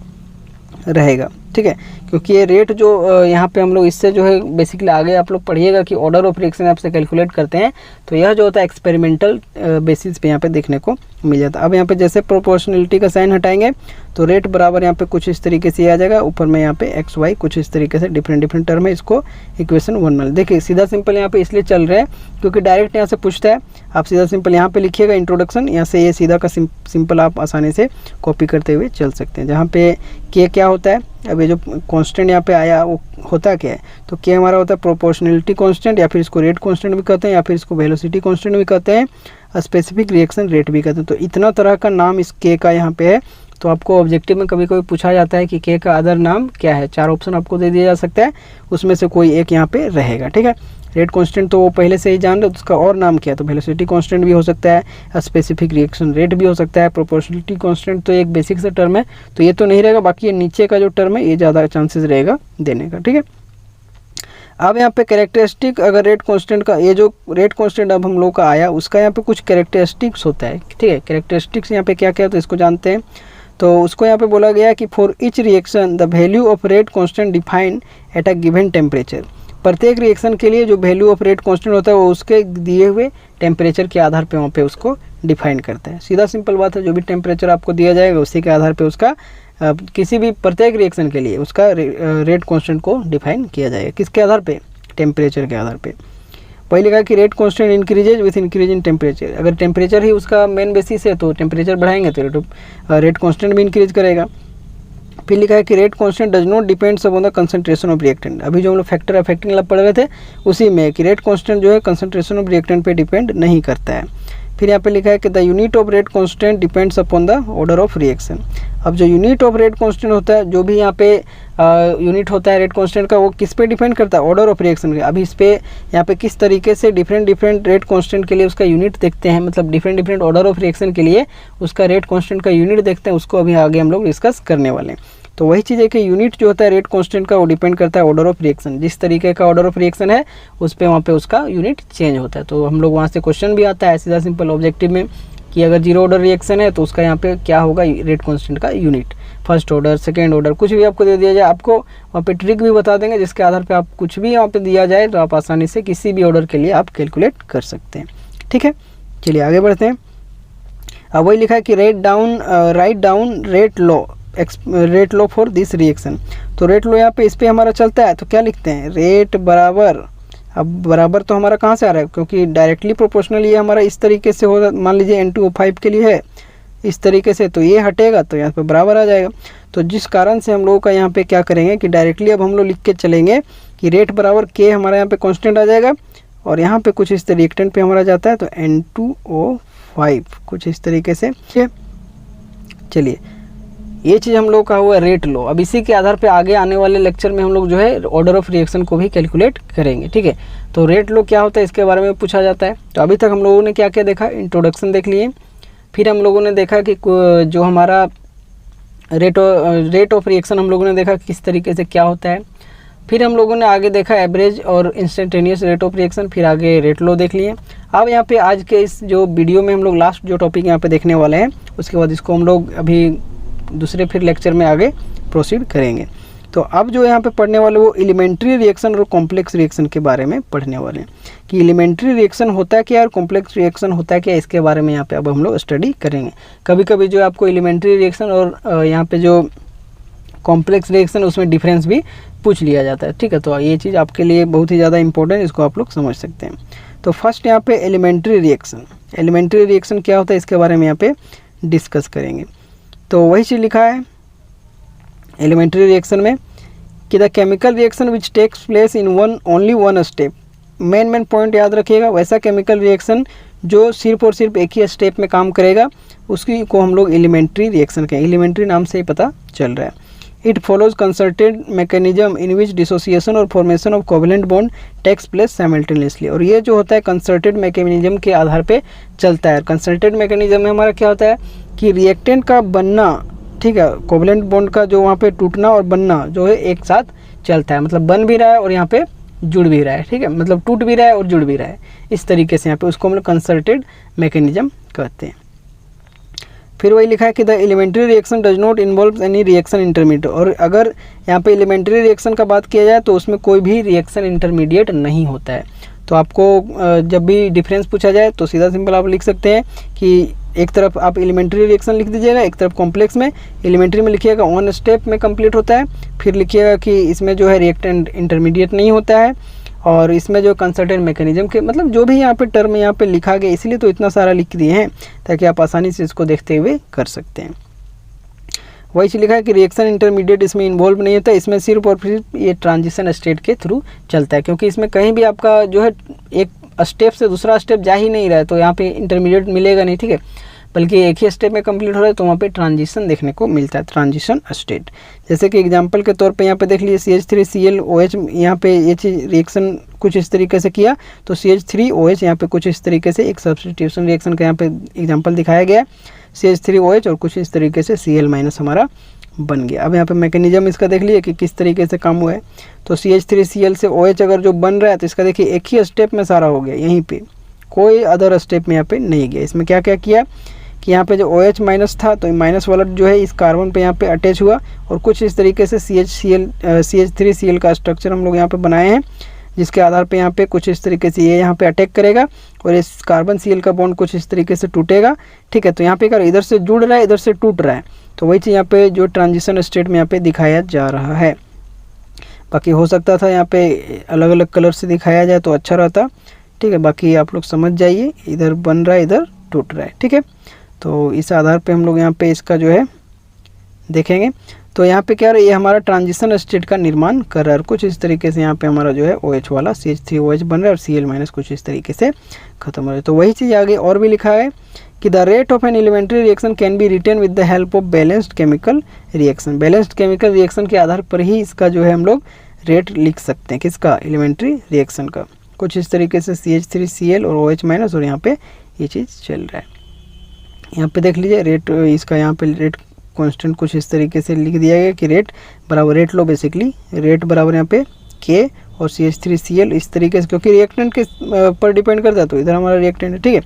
रहेगा, ठीक है। क्योंकि ये रेट जो यहाँ पे हम लोग इससे जो है बेसिकली आगे आप लोग पढ़िएगा कि ऑर्डर ऑफ रिएक्शन आपसे कैलकुलेट करते हैं, तो यह जो होता है एक्सपेरिमेंटल बेसिस पे यहाँ पे देखने को मिल जाता है। अब यहाँ पे जैसे प्रोपोर्शनलिटी का साइन हटाएंगे तो रेट बराबर यहाँ पे कुछ इस तरीके से आ जाएगा, ऊपर में यहाँ पे एक्स वाई कुछ इस तरीके से डिफरेंट टर्म है, इसको इक्वेशन 1 में देखिए सीधा सिंपल यहाँ पे इसलिए चल रहा है क्योंकि डायरेक्ट यहाँ से पूछता है। आप सीधा सिंपल यहाँ पे लिखिएगा इंट्रोडक्शन, यहाँ से ये सीधा का सिंपल आप आसानी से कॉपी करते हुए चल सकते हैं। जहाँ पे के क्या होता है, अब ये जो कांस्टेंट यहाँ पे आया वो होता क्या है, तो के हमारा होता है प्रोपोर्शनलिटी कांस्टेंट, या फिर इसको रेट कांस्टेंट भी कहते हैं, या फिर इसको वेलोसिटी कांस्टेंट भी कहते हैं, स्पेसिफिक रिएक्शन रेट भी कहते हैं। तो इतना तरह का नाम इस के का यहाँ पे है। तो आपको ऑब्जेक्टिव में कभी कभी पूछा जाता है कि के का अदर नाम क्या है, 4 ऑप्शन आपको दे दिया जा सकता है, उसमें से कोई एक यहाँ पे रहेगा, ठीक है। रेट कांस्टेंट तो वो पहले से ही जान रहे, उसका और नाम क्या है, तो वेलोसिटी कांस्टेंट भी हो सकता है, स्पेसिफिक रिएक्शन रेट भी हो सकता है, प्रोपोर्शनलिटी कांस्टेंट तो एक बेसिक सा टर्म है तो ये तो नहीं रहेगा, बाकी ये नीचे का जो टर्म है ये ज़्यादा चांसेस रहेगा देने का, ठीक है। अब यहाँ पे कैरेक्टरिस्टिक, अगर रेट कांस्टेंट का ये जो रेट कांस्टेंट अब हम लोग का आया उसका यहाँ पे कुछ कैरेक्टरिस्टिक्स होता है, ठीक है। कैरेक्टरिस्टिक्स यहाँ पे क्या क्या है तो इसको जानते हैं। तो उसको यहाँ पे बोला गया है कि for each reaction the value of rate constant defined at a given temperature, प्रत्येक रिएक्शन के लिए जो वैल्यू ऑफ रेट कांस्टेंट होता है वो उसके दिए हुए टेम्परेचर के आधार पे वहाँ पे उसको डिफाइन करता है। सीधा सिंपल बात है, जो भी टेम्परेचर आपको दिया जाएगा उसी के आधार पे उसका किसी भी प्रत्येक रिएक्शन के लिए उसका रेट कांस्टेंट को डिफाइन किया जाएगा। किसके आधार पे, टेम्परेचर के आधार पे। पहले कहा कि rate constant increases with increase in temperature, अगर टेम्परेचर ही उसका मेन बेसिस है तो टेम्परेचर बढ़ाएंगे तो रेट कांस्टेंट भी इंक्रीज करेगा। फिर लिखा है कि rate constant does not depends upon the concentration of reactant, अभी जो हम लोग फैक्टर अफेक्टिंग लैब पढ़ रहे थे उसी में कि रेट कांस्टेंट जो है कंसंट्रेशन ऑफ रिएक्टेंट पे डिपेंड नहीं करता है। फिर यहाँ पे लिखा है कि the unit of rate constant depends upon the order of reaction. अब जो यूनिट ऑफ रेट कांस्टेंट होता है, जो भी यहाँ पे यूनिट होता है रेट कांस्टेंट का, वो किस पे डिपेंड करता है, ऑर्डर ऑफ रिएक्शन के। अभी इस पे यहाँ पे किस तरीके से डिफरेंट रेट कांस्टेंट के लिए उसका यूनिट देखते हैं, मतलब डिफरेंट ऑर्डर ऑफ रिएक्शन के लिए उसका रेट कांस्टेंट का यूनिट देखते हैं, उसको अभी आगे हम लोग डिस्कस करने वाले हैं। तो वही चीज़ है कि यूनिट जो होता है रेट कांस्टेंट का वो डिपेंड करता है ऑर्डर ऑफ रिएक्शन, जिस तरीके का ऑर्डर ऑफ रिएक्शन है उस पे वहाँ पे उसका यूनिट चेंज होता है। तो हम लोग वहाँ से क्वेश्चन भी आता है सीधा सिंपल ऑब्जेक्टिव में कि अगर 0 ऑर्डर रिएक्शन है तो उसका यहाँ पे क्या होगा रेट कांस्टेंट का unit, first order second order कुछ भी आपको दे दिया जाए, आपको वहाँ पे ट्रिक भी बता देंगे जिसके आधार पे आप कुछ भी यहाँ पे दिया जाए तो आप आसानी से किसी भी ऑर्डर के लिए आप कैलकुलेट कर सकते हैं, ठीक है। चलिए आगे बढ़ते हैं। अब वही लिखा है कि write down rate low for this reaction. तो रेट लो यहाँ पे इस पे हमारा चलता है तो क्या लिखते हैं, रेट बराबर, अब बराबर तो हमारा कहाँ से आ रहा है, क्योंकि डायरेक्टली प्रोपोर्शनल ये हमारा इस तरीके से होगा, मान लीजिए N2O5 के लिए है इस तरीके से, तो ये हटेगा तो यहाँ पे बराबर आ जाएगा। तो जिस कारण से हम लोगों का यहाँ पे क्या करेंगे कि डायरेक्टली अब हम लोग लिख के चलेंगे कि रेट बराबर के हमारा यहाँ पे कांस्टेंट आ जाएगा और यहाँ पे कुछ इस रिएक्टेंट पे हमारा जाता है तो N2O5 कुछ इस तरीके से। चलिए ये चीज़ हम लोग का हुआ रेट लो। अब इसी के आधार पे आगे आने वाले लेक्चर में हम लोग जो है ऑर्डर ऑफ रिएक्शन को भी कैलकुलेट करेंगे, ठीक है। तो रेट लो क्या होता है इसके बारे में पूछा जाता है। तो अभी तक हम लोगों ने क्या क्या देखा, इंट्रोडक्शन देख लिए, फिर हम लोगों ने देखा कि जो हमारा रेट ऑफ रिएक्शन हम लोगों ने देखा किस तरीके से क्या होता है। फिर हम लोगों ने आगे देखा एवरेज और इंस्टेंटेनियस रेट ऑफ रिएक्शन, फिर आगे रेट लो देख लिए। अब यहाँ पे आज के इस जो वीडियो में हम लोग लास्ट जो टॉपिक यहाँ पे देखने वाले हैं उसके बाद इसको हम लोग अभी दूसरे फिर लेक्चर में आगे प्रोसीड करेंगे। तो अब जो यहाँ पे पढ़ने वाले वो एलिमेंट्री रिएक्शन और कॉम्प्लेक्स रिएक्शन के बारे में पढ़ने वाले हैं कि एलिमेंट्री रिएक्शन होता है क्या और कॉम्प्लेक्स रिएक्शन होता है क्या, इसके बारे में यहाँ पे अब हम लोग स्टडी करेंगे। कभी कभी जो आपको एलिमेंट्री रिएक्शन और यहाँ पे जो कॉम्प्लेक्स रिएक्शन उसमें डिफरेंस भी पूछ लिया जाता है, ठीक है। तो ये चीज़ आपके लिए बहुत ही ज़्यादा इंपॉर्टेंट, इसको आप लोग समझ सकते हैं। तो फर्स्ट यहाँ पे एलिमेंट्री रिएक्शन क्या होता है इसके बारे में यहाँ पे डिस्कस करेंगे। तो वही चीज़ लिखा है एलिमेंट्री रिएक्शन में कि the chemical reaction which takes place in only one step. Main point याद रखिएगा, वैसा केमिकल रिएक्शन जो सिर्फ और सिर्फ एक ही स्टेप में काम करेगा उसकी को हम लोग एलिमेंट्री रिएक्शन कहें। एलिमेंट्री नाम से ही पता चल रहा है। It follows concerted mechanism in which dissociation और formation of covalent bond takes place simultaneously. और ये जो होता है कंसर्टेड मैकेनिज्म के आधार पे चलता है। कंसर्टेड मैकेनिज्म में हमारा क्या होता है कि रिएक्टेंट का बनना, ठीक है, कोवेलेंट बॉन्ड का जो वहाँ पे टूटना और बनना जो है एक साथ चलता है, मतलब बन भी रहा है और यहाँ पे जुड़ भी रहा है, ठीक है, मतलब टूट भी रहा है और जुड़ भी रहा है, इस तरीके से यहाँ पे उसको हम लोग कंसर्टेड मैकेनिज्म कहते हैं। फिर वही लिखा है कि the elementary reaction does not involve any reaction intermediate, और अगर यहाँ पे एलिमेंट्री रिएक्शन का बात किया जाए तो उसमें कोई भी रिएक्शन इंटरमीडिएट नहीं होता है। तो आपको जब भी डिफरेंस पूछा जाए तो सीधा सिंपल आप लिख सकते हैं कि एक तरफ आप एलिमेंट्री रिएक्शन लिख दीजिएगा, एक तरफ कॉम्प्लेक्स में, एलिमेंट्री में लिखिएगा 1 स्टेप में कंप्लीट होता है, फिर लिखिएगा कि इसमें जो है रिएक्टेंट इंटरमीडिएट नहीं होता है, और इसमें जो कंसर्टेड मैकेनिज्म के मतलब जो भी यहाँ पे टर्म यहाँ पे लिखा गया, इसलिए तो इतना सारा लिख दिए हैं ताकि आप आसानी से इसको देखते हुए कर सकते हैं। वही चीज़ लिखा है कि रिएक्शन इंटरमीडिएट इसमें इन्वॉल्व नहीं होता, इसमें सिर्फ और सिर्फ ये ट्रांजिशन स्टेट के थ्रू चलता है, क्योंकि इसमें कहीं भी आपका जो है एक स्टेप से दूसरा स्टेप जा ही नहीं रहा है, तो यहाँ पे इंटरमीडिएट मिलेगा नहीं, ठीक है, बल्कि एक ही स्टेप में कंप्लीट हो रहा है, तो वहाँ पे ट्रांजिशन देखने को मिलता है, ट्रांजिशन स्टेट। जैसे कि एग्जांपल के तौर पे यहाँ पे देख लीजिए CH3Cl यहाँ पे ये चीज़ रिएक्शन कुछ इस तरीके से किया, तो CH3OH यहाँ पे कुछ इस तरीके से एक सब्स्टिट्यूशन रिएक्शन का यहाँ पे एग्जाम्पल दिखाया गया है, CH3OH और कुछ इस तरीके से Cl- हमारा बन गया। अब यहाँ पे मैकेनिज्म इसका देख लिए कि किस तरीके से काम हुआ है, तो CH3Cl से OH अगर जो बन रहा है तो इसका देखिए एक ही स्टेप में सारा हो गया, यहीं पे कोई अदर स्टेप में यहाँ पे नहीं गया। इसमें क्या क्या किया कि यहाँ पे जो OH- था तो माइनस वाला जो है इस कार्बन पे यहाँ पे अटैच हुआ, और कुछ इस तरीके से CH3Cl का स्ट्रक्चर हम लोग यहाँ पे बनाए हैं, जिसके आधार पे यहाँ पे कुछ इस तरीके से ये यहाँ पे अटैक करेगा और इस कार्बन Cl का बॉन्ड कुछ इस तरीके से टूटेगा, ठीक है। तो यहाँ पे अगर इधर से जुड़ रहा है इधर से टूट रहा है, तो वही चीज़ यहाँ पे जो ट्रांजिशन स्टेट में यहाँ पे दिखाया जा रहा है। बाकी हो सकता था यहाँ पे अलग अलग कलर से दिखाया जाए तो अच्छा रहता, ठीक है, बाकी आप लोग समझ जाइए, इधर बन रहा है इधर टूट रहा है, ठीक है। तो इस आधार पे हम लोग यहाँ पे इसका जो है देखेंगे, तो यहाँ पे क्या रहा है, ये हमारा ट्रांजिशन स्टेट का निर्माण कर रहा है, और कुछ इस तरीके से यहाँ पे हमारा जो है OH वाला CH3OH बन रहा है और Cl- कुछ इस तरीके से खत्म हो रहा है। तो वही चीज़ आगे और भी लिखा है कि the rate of an elementary reaction can be written with the help of balanced chemical reaction. Balanced chemical reaction के आधार पर ही इसका जो है हम लोग रेट लिख सकते हैं, किसका, एलिमेंट्री रिएक्शन का। कुछ इस तरीके से CH3Cl और OH- और यहाँ पे ये चीज़ चल रहा है। यहाँ पे देख लीजिए रेट, इसका यहाँ पे रेट कांस्टेंट कुछ इस तरीके से लिख दिया गया कि रेट बराबर रेट लो, बेसिकली रेट बराबर यहाँ पे K और CH3Cl इस तरीके से, क्योंकि रिएक्टेंट के पर डिपेंड करता है, तो इधर हमारा रिएक्टेंट है, ठीक है,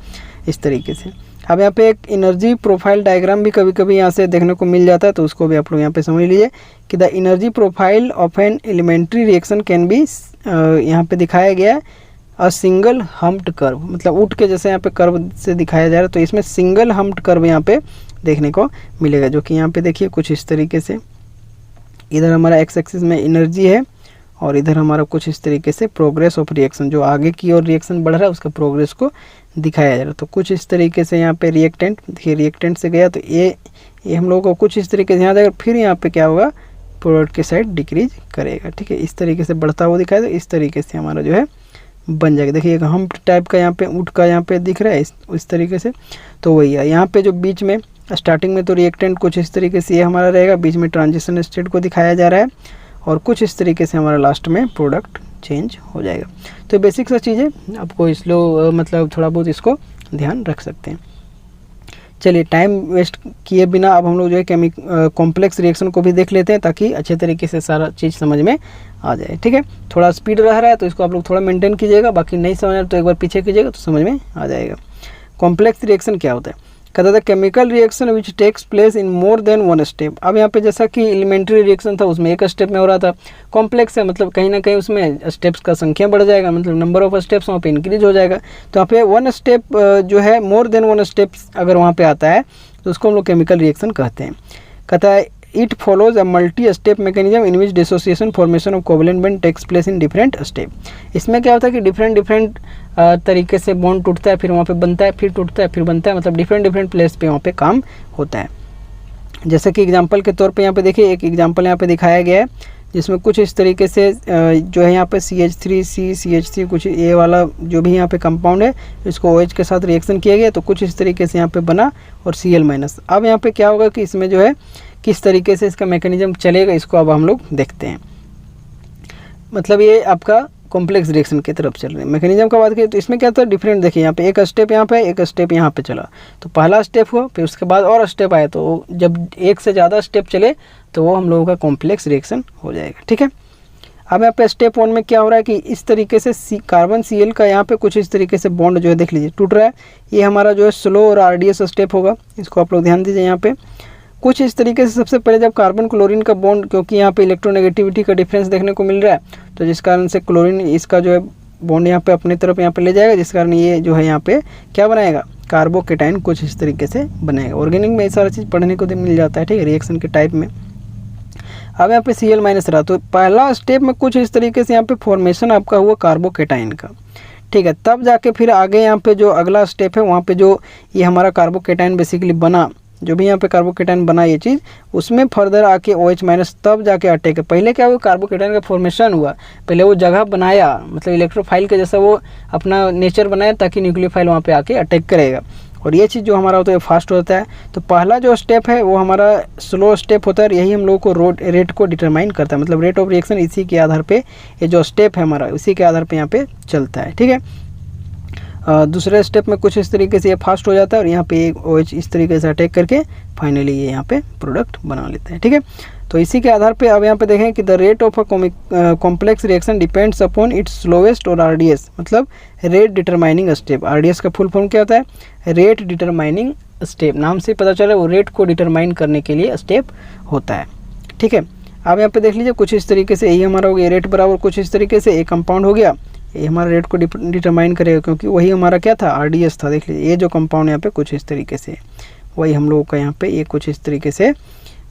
इस तरीके से। अब यहाँ पे एक एनर्जी प्रोफाइल डायग्राम भी कभी कभी यहाँ से देखने को मिल जाता है, तो उसको भी आप लोग यहाँ पे समझ लीजिए कि the energy profile of an elementary reaction can be, यहाँ पे दिखाया गया है अ सिंगल हम्प्ड कर्व, मतलब ऊँट के जैसे यहाँ पे कर्व से दिखाया जा रहा है, तो इसमें सिंगल हम्प्ड कर्व यहाँ पे देखने को मिलेगा, जो कि यहाँ पे देखिए कुछ इस तरीके से, इधर हमारा एक्स एक्सिस में एनर्जी है और इधर हमारा कुछ इस तरीके से प्रोग्रेस ऑफ रिएक्शन, जो आगे की ओर रिएक्शन बढ़ रहा है उसका प्रोग्रेस को दिखाया जा रहा है। तो कुछ इस तरीके से यहाँ पे रिएक्टेंट, देखिए रिएक्टेंट से गया तो ये हम लोगों को कुछ इस तरीके से यहाँ जाएगा, फिर यहाँ पे क्या होगा, प्रोडक्ट के साइड डिक्रीज करेगा, ठीक है, इस तरीके से बढ़ता हुआ दिखाया, तो इस तरीके से हमारा जो है बन जाएगा। देखिए एक हम्प टाइप का यहाँ पे ऊँट का यहाँ पे दिख रहा है इस तरीके से, तो वही है। यहाँ पे जो बीच में स्टार्टिंग में तो रिएक्टेंट कुछ इस तरीके से ये हमारा रहेगा, बीच में ट्रांजिशन स्टेट को दिखाया जा रहा है, और कुछ इस तरीके से हमारा लास्ट में प्रोडक्ट चेंज हो जाएगा। तो बेसिक सा चीज़ें आपको इसलो मतलब थोड़ा बहुत इसको ध्यान रख सकते हैं। चलिए टाइम वेस्ट किए बिना अब हम लोग जो है कॉम्प्लेक्स रिएक्शन को भी देख लेते हैं, ताकि अच्छे तरीके से सारा चीज़ समझ में आ जाए, ठीक है। थोड़ा स्पीड रह रहा है तो इसको आप लोग थोड़ा मेंटेन कीजिएगा, बाकी नहीं समझ आए तो एक बार पीछे कीजिएगा तो समझ में आ जाएगा। कॉम्प्लेक्स रिएक्शन क्या होता है, कहता था chemical reaction which takes place in more than one step. अब यहाँ पे जैसा कि एलिमेंट्री रिएक्शन था उसमें एक स्टेप में हो रहा था, कॉम्प्लेक्स है मतलब कहीं ना कहीं उसमें स्टेप्स का संख्या बढ़ जाएगा, मतलब नंबर ऑफ स्टेप्स वहाँ पे इंक्रीज हो जाएगा। तो यहाँ पे वन स्टेप जो है मोर देन वन स्टेप्स अगर वहाँ पे आता है तो उसको हम लोग केमिकल रिएक्शन कहते हैं। कहता है it follows a multi step mechanism in which dissociation formation of covalent bond takes place in different step. इसमें क्या होता है कि डिफरेंट तरीके से बॉन्ड टूटता है, फिर वहाँ पे बनता है, फिर टूटता है, फिर बनता है, मतलब डिफरेंट प्लेस पे वहाँ पे काम होता है। जैसे कि एग्जांपल के तौर पे यहाँ पे देखिए एक एग्जांपल यहाँ पे दिखाया गया है, जिसमें कुछ इस तरीके से जो है यहाँ पे CH3 कुछ ये वाला जो भी यहाँ पे कंपाउंड है इसको OH के साथ रिएक्शन किया गया, तो कुछ इस तरीके से यहाँ पे बना और Cl-। अब यहाँ पे क्या होगा कि इसमें जो है किस तरीके से इसका मैकेनिज्म चलेगा, इसको अब हम लोग देखते हैं। मतलब ये आपका कॉम्प्लेक्स रिएक्शन की तरफ चल रहे हैं। मैकेनिज्म का बात करें तो इसमें क्या था, डिफरेंट देखिए यहाँ पे एक स्टेप यहाँ पे एक स्टेप यहाँ पे चला, तो पहला स्टेप हुआ, फिर उसके बाद और स्टेप आया, तो जब एक से ज़्यादा स्टेप चले तो वो हम लोगों का कॉम्प्लेक्स रिएक्शन हो जाएगा, ठीक है। अब यहाँ पे स्टेप 1 में क्या हो रहा है कि इस तरीके से कार्बन Cl का यहाँ पे कुछ इस तरीके से बॉन्ड जो है देख लीजिए टूट रहा है। ये हमारा जो है स्लो और आरडीएस स्टेप होगा, इसको आप लोग ध्यान दीजिए। यहाँ पे कुछ इस तरीके से सबसे पहले जब कार्बन क्लोरीन का बॉन्ड, क्योंकि यहाँ पे इलेक्ट्रोनेगेटिविटी का डिफरेंस देखने को मिल रहा है, तो जिस कारण से क्लोरीन इसका जो है बॉन्ड यहाँ पे अपनी तरफ यहाँ पे ले जाएगा, जिस कारण ये जो है यहाँ पे क्या बनाएगा, कार्बोकेटाइन कुछ इस तरीके से बनाएगा। ऑर्गेनिक में ये सारा चीज़ पढ़ने को मिल जाता है, ठीक है, रिएक्शन के टाइप में। अब यहाँ पे Cl माइनस रहा, तो पहला स्टेप में कुछ इस तरीके से यहाँ पे फॉर्मेशन आपका हुआ कार्बोकेटाइन का, ठीक है। तब जाके फिर आगे यहाँ पे जो अगला स्टेप है वहाँ पे जो ये हमारा कार्बोकेटाइन बेसिकली बना, जो भी यहाँ पे कार्बोकेटाइन बना ये चीज़, उसमें फर्दर आके OH माइनस तब जाके अटैक है। पहले क्या हुआ, कार्बोकेटाइन का फॉर्मेशन हुआ, पहले वो जगह बनाया, मतलब इलेक्ट्रोफाइल के जैसा वो अपना नेचर बनाया ताकि न्यूक्लियोफाइल वहाँ पे आके अटैक करेगा। और ये चीज़ जो हमारा होता है फास्ट होता है। तो पहला जो स्टेप है वो हमारा स्लो स्टेप होता है, यही हम लोगों को रेट को डिटरमाइन करता है, मतलब रेट ऑफ रिएक्शन इसी के आधार पे, ये जो स्टेप है हमारा इसी के आधार पे यहाँ पे चलता है, ठीक है। दूसरे स्टेप में कुछ इस तरीके से ये फास्ट हो जाता है और यहाँ पे एक OH इस तरीके से अटैक करके फाइनली ये यहाँ पे प्रोडक्ट बना लेता है, ठीक है। तो इसी के आधार पे अब यहाँ पे देखें कि the rate of a complex reaction depends upon its slowest और RDS, मतलब रेट डिटरमाइनिंग स्टेप। RDS का फुल फॉर्म क्या होता है, रेट डिटरमाइनिंग स्टेप, नाम से पता चला वो रेट को डिटरमाइन करने के लिए स्टेप होता है, ठीक है। अब यहाँ पे देख लीजिए कुछ इस तरीके से यही हमारा हो गया रेट बराबर कुछ इस तरीके से एक कंपाउंड हो गया, ये हमारा रेट को डिटरमाइन करेगा, क्योंकि वही हमारा क्या था, RDS था। देख लीजिए ये जो कंपाउंड यहाँ पे कुछ इस तरीके से, वही हम लोगों का यहाँ पे ये कुछ इस तरीके से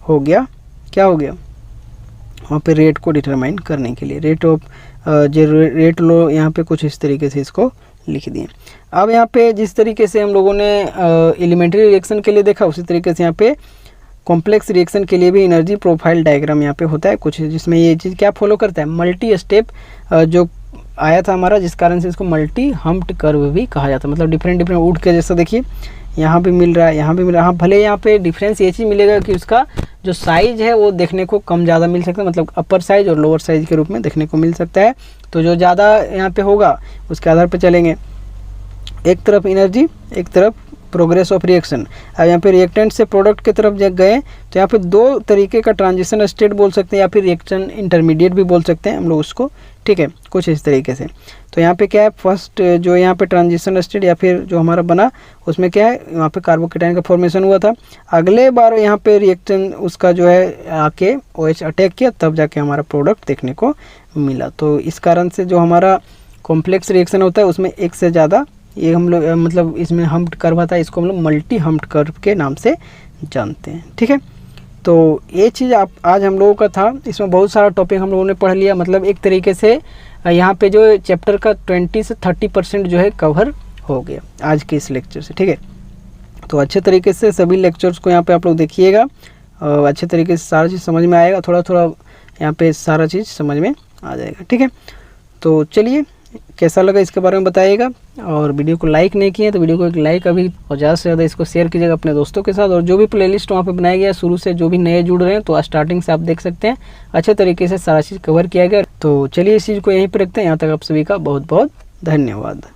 हो गया, क्या हो गया, वहाँ पे रेट को डिटरमाइन करने के लिए रेट ऑफ जो रेट लो यहाँ पे कुछ इस तरीके से इसको लिख दिए। अब यहाँ पे जिस तरीके से हम लोगों ने एलिमेंट्री रिएक्शन के लिए देखा, उसी तरीके से यहाँ पे कॉम्प्लेक्स रिएक्शन के लिए भी एनर्जी प्रोफाइल डायग्राम यहाँ पे होता है कुछ, जिसमें ये चीज़ क्या फॉलो करता है, मल्टी स्टेप जो आया था हमारा, जिस कारण से इसको मल्टी हम्प्ड कर्व भी कहा जाता है, मतलब डिफरेंट डिफरेंट वुड के जैसा देखिए यहाँ भी मिल रहा है, यहाँ भी मिल रहा है। हाँ, भले यहाँ पे डिफरेंस ये चीज़ मिलेगा कि उसका जो साइज़ है वो देखने को कम ज़्यादा मिल सकता है, मतलब अपर साइज़ और लोअर साइज़ के रूप में देखने को मिल सकता है। तो जो ज़्यादा यहाँ पे होगा उसके आधार पर चलेंगे, एक तरफ एनर्जी एक तरफ प्रोग्रेस ऑफ रिएक्शन। अब यहाँ पे रिएक्टेंट से प्रोडक्ट की तरफ जब गए तो यहाँ पे दो तरीके का ट्रांजिशन स्टेट बोल सकते हैं या फिर रिएक्शन इंटरमीडिएट भी बोल सकते हैं हम लोग उसको, ठीक है, कुछ इस तरीके से। तो यहाँ पे क्या है, फर्स्ट जो यहाँ पे ट्रांजिशन स्टेट या फिर जो हमारा बना उसमें क्या है, यहाँ पे कार्बोकेटाइन का फॉर्मेशन हुआ था। अगले बार यहाँ पे रिएक्शन उसका जो है आके OH अटैक किया, तब जाके हमारा प्रोडक्ट देखने को मिला। तो इस कारण से जो हमारा कॉम्प्लेक्स रिएक्शन होता है उसमें एक से ज़्यादा ये हम लोग मतलब इसमें हम्प्ड कर्व आता है, इसको हम लोग मल्टी हम्प्ड कर्व के नाम से जानते हैं, ठीक है। तो ये चीज़ आज हम लोगों का था, इसमें बहुत सारा टॉपिक हम लोगों ने पढ़ लिया, मतलब एक तरीके से यहाँ पे जो चैप्टर का 20 से 30% जो है कवर हो गया आज के इस लेक्चर से, ठीक है। तो अच्छे तरीके से सभी लेक्चर्स को यहाँ पे आप लोग देखिएगा, अच्छे तरीके से सारा चीज़ समझ में आएगा, थोड़ा थोड़ा यहाँ पे सारा चीज़ समझ में आ जाएगा, ठीक है। तो चलिए कैसा लगा इसके बारे में बताइएगा, और वीडियो को लाइक नहीं किए तो वीडियो को एक लाइक अभी, और ज़्यादा से ज़्यादा इसको शेयर कीजिएगा अपने दोस्तों के साथ। और जो भी प्लेलिस्ट वहाँ पे बनाया गया शुरू से, जो भी नए जुड़ रहे हैं तो स्टार्टिंग से आप देख सकते हैं, अच्छे तरीके से सारा चीज़ कवर किया गया। तो चलिए इस चीज़ को यहीं पर रखते हैं, यहाँ तक आप सभी का बहुत बहुत धन्यवाद।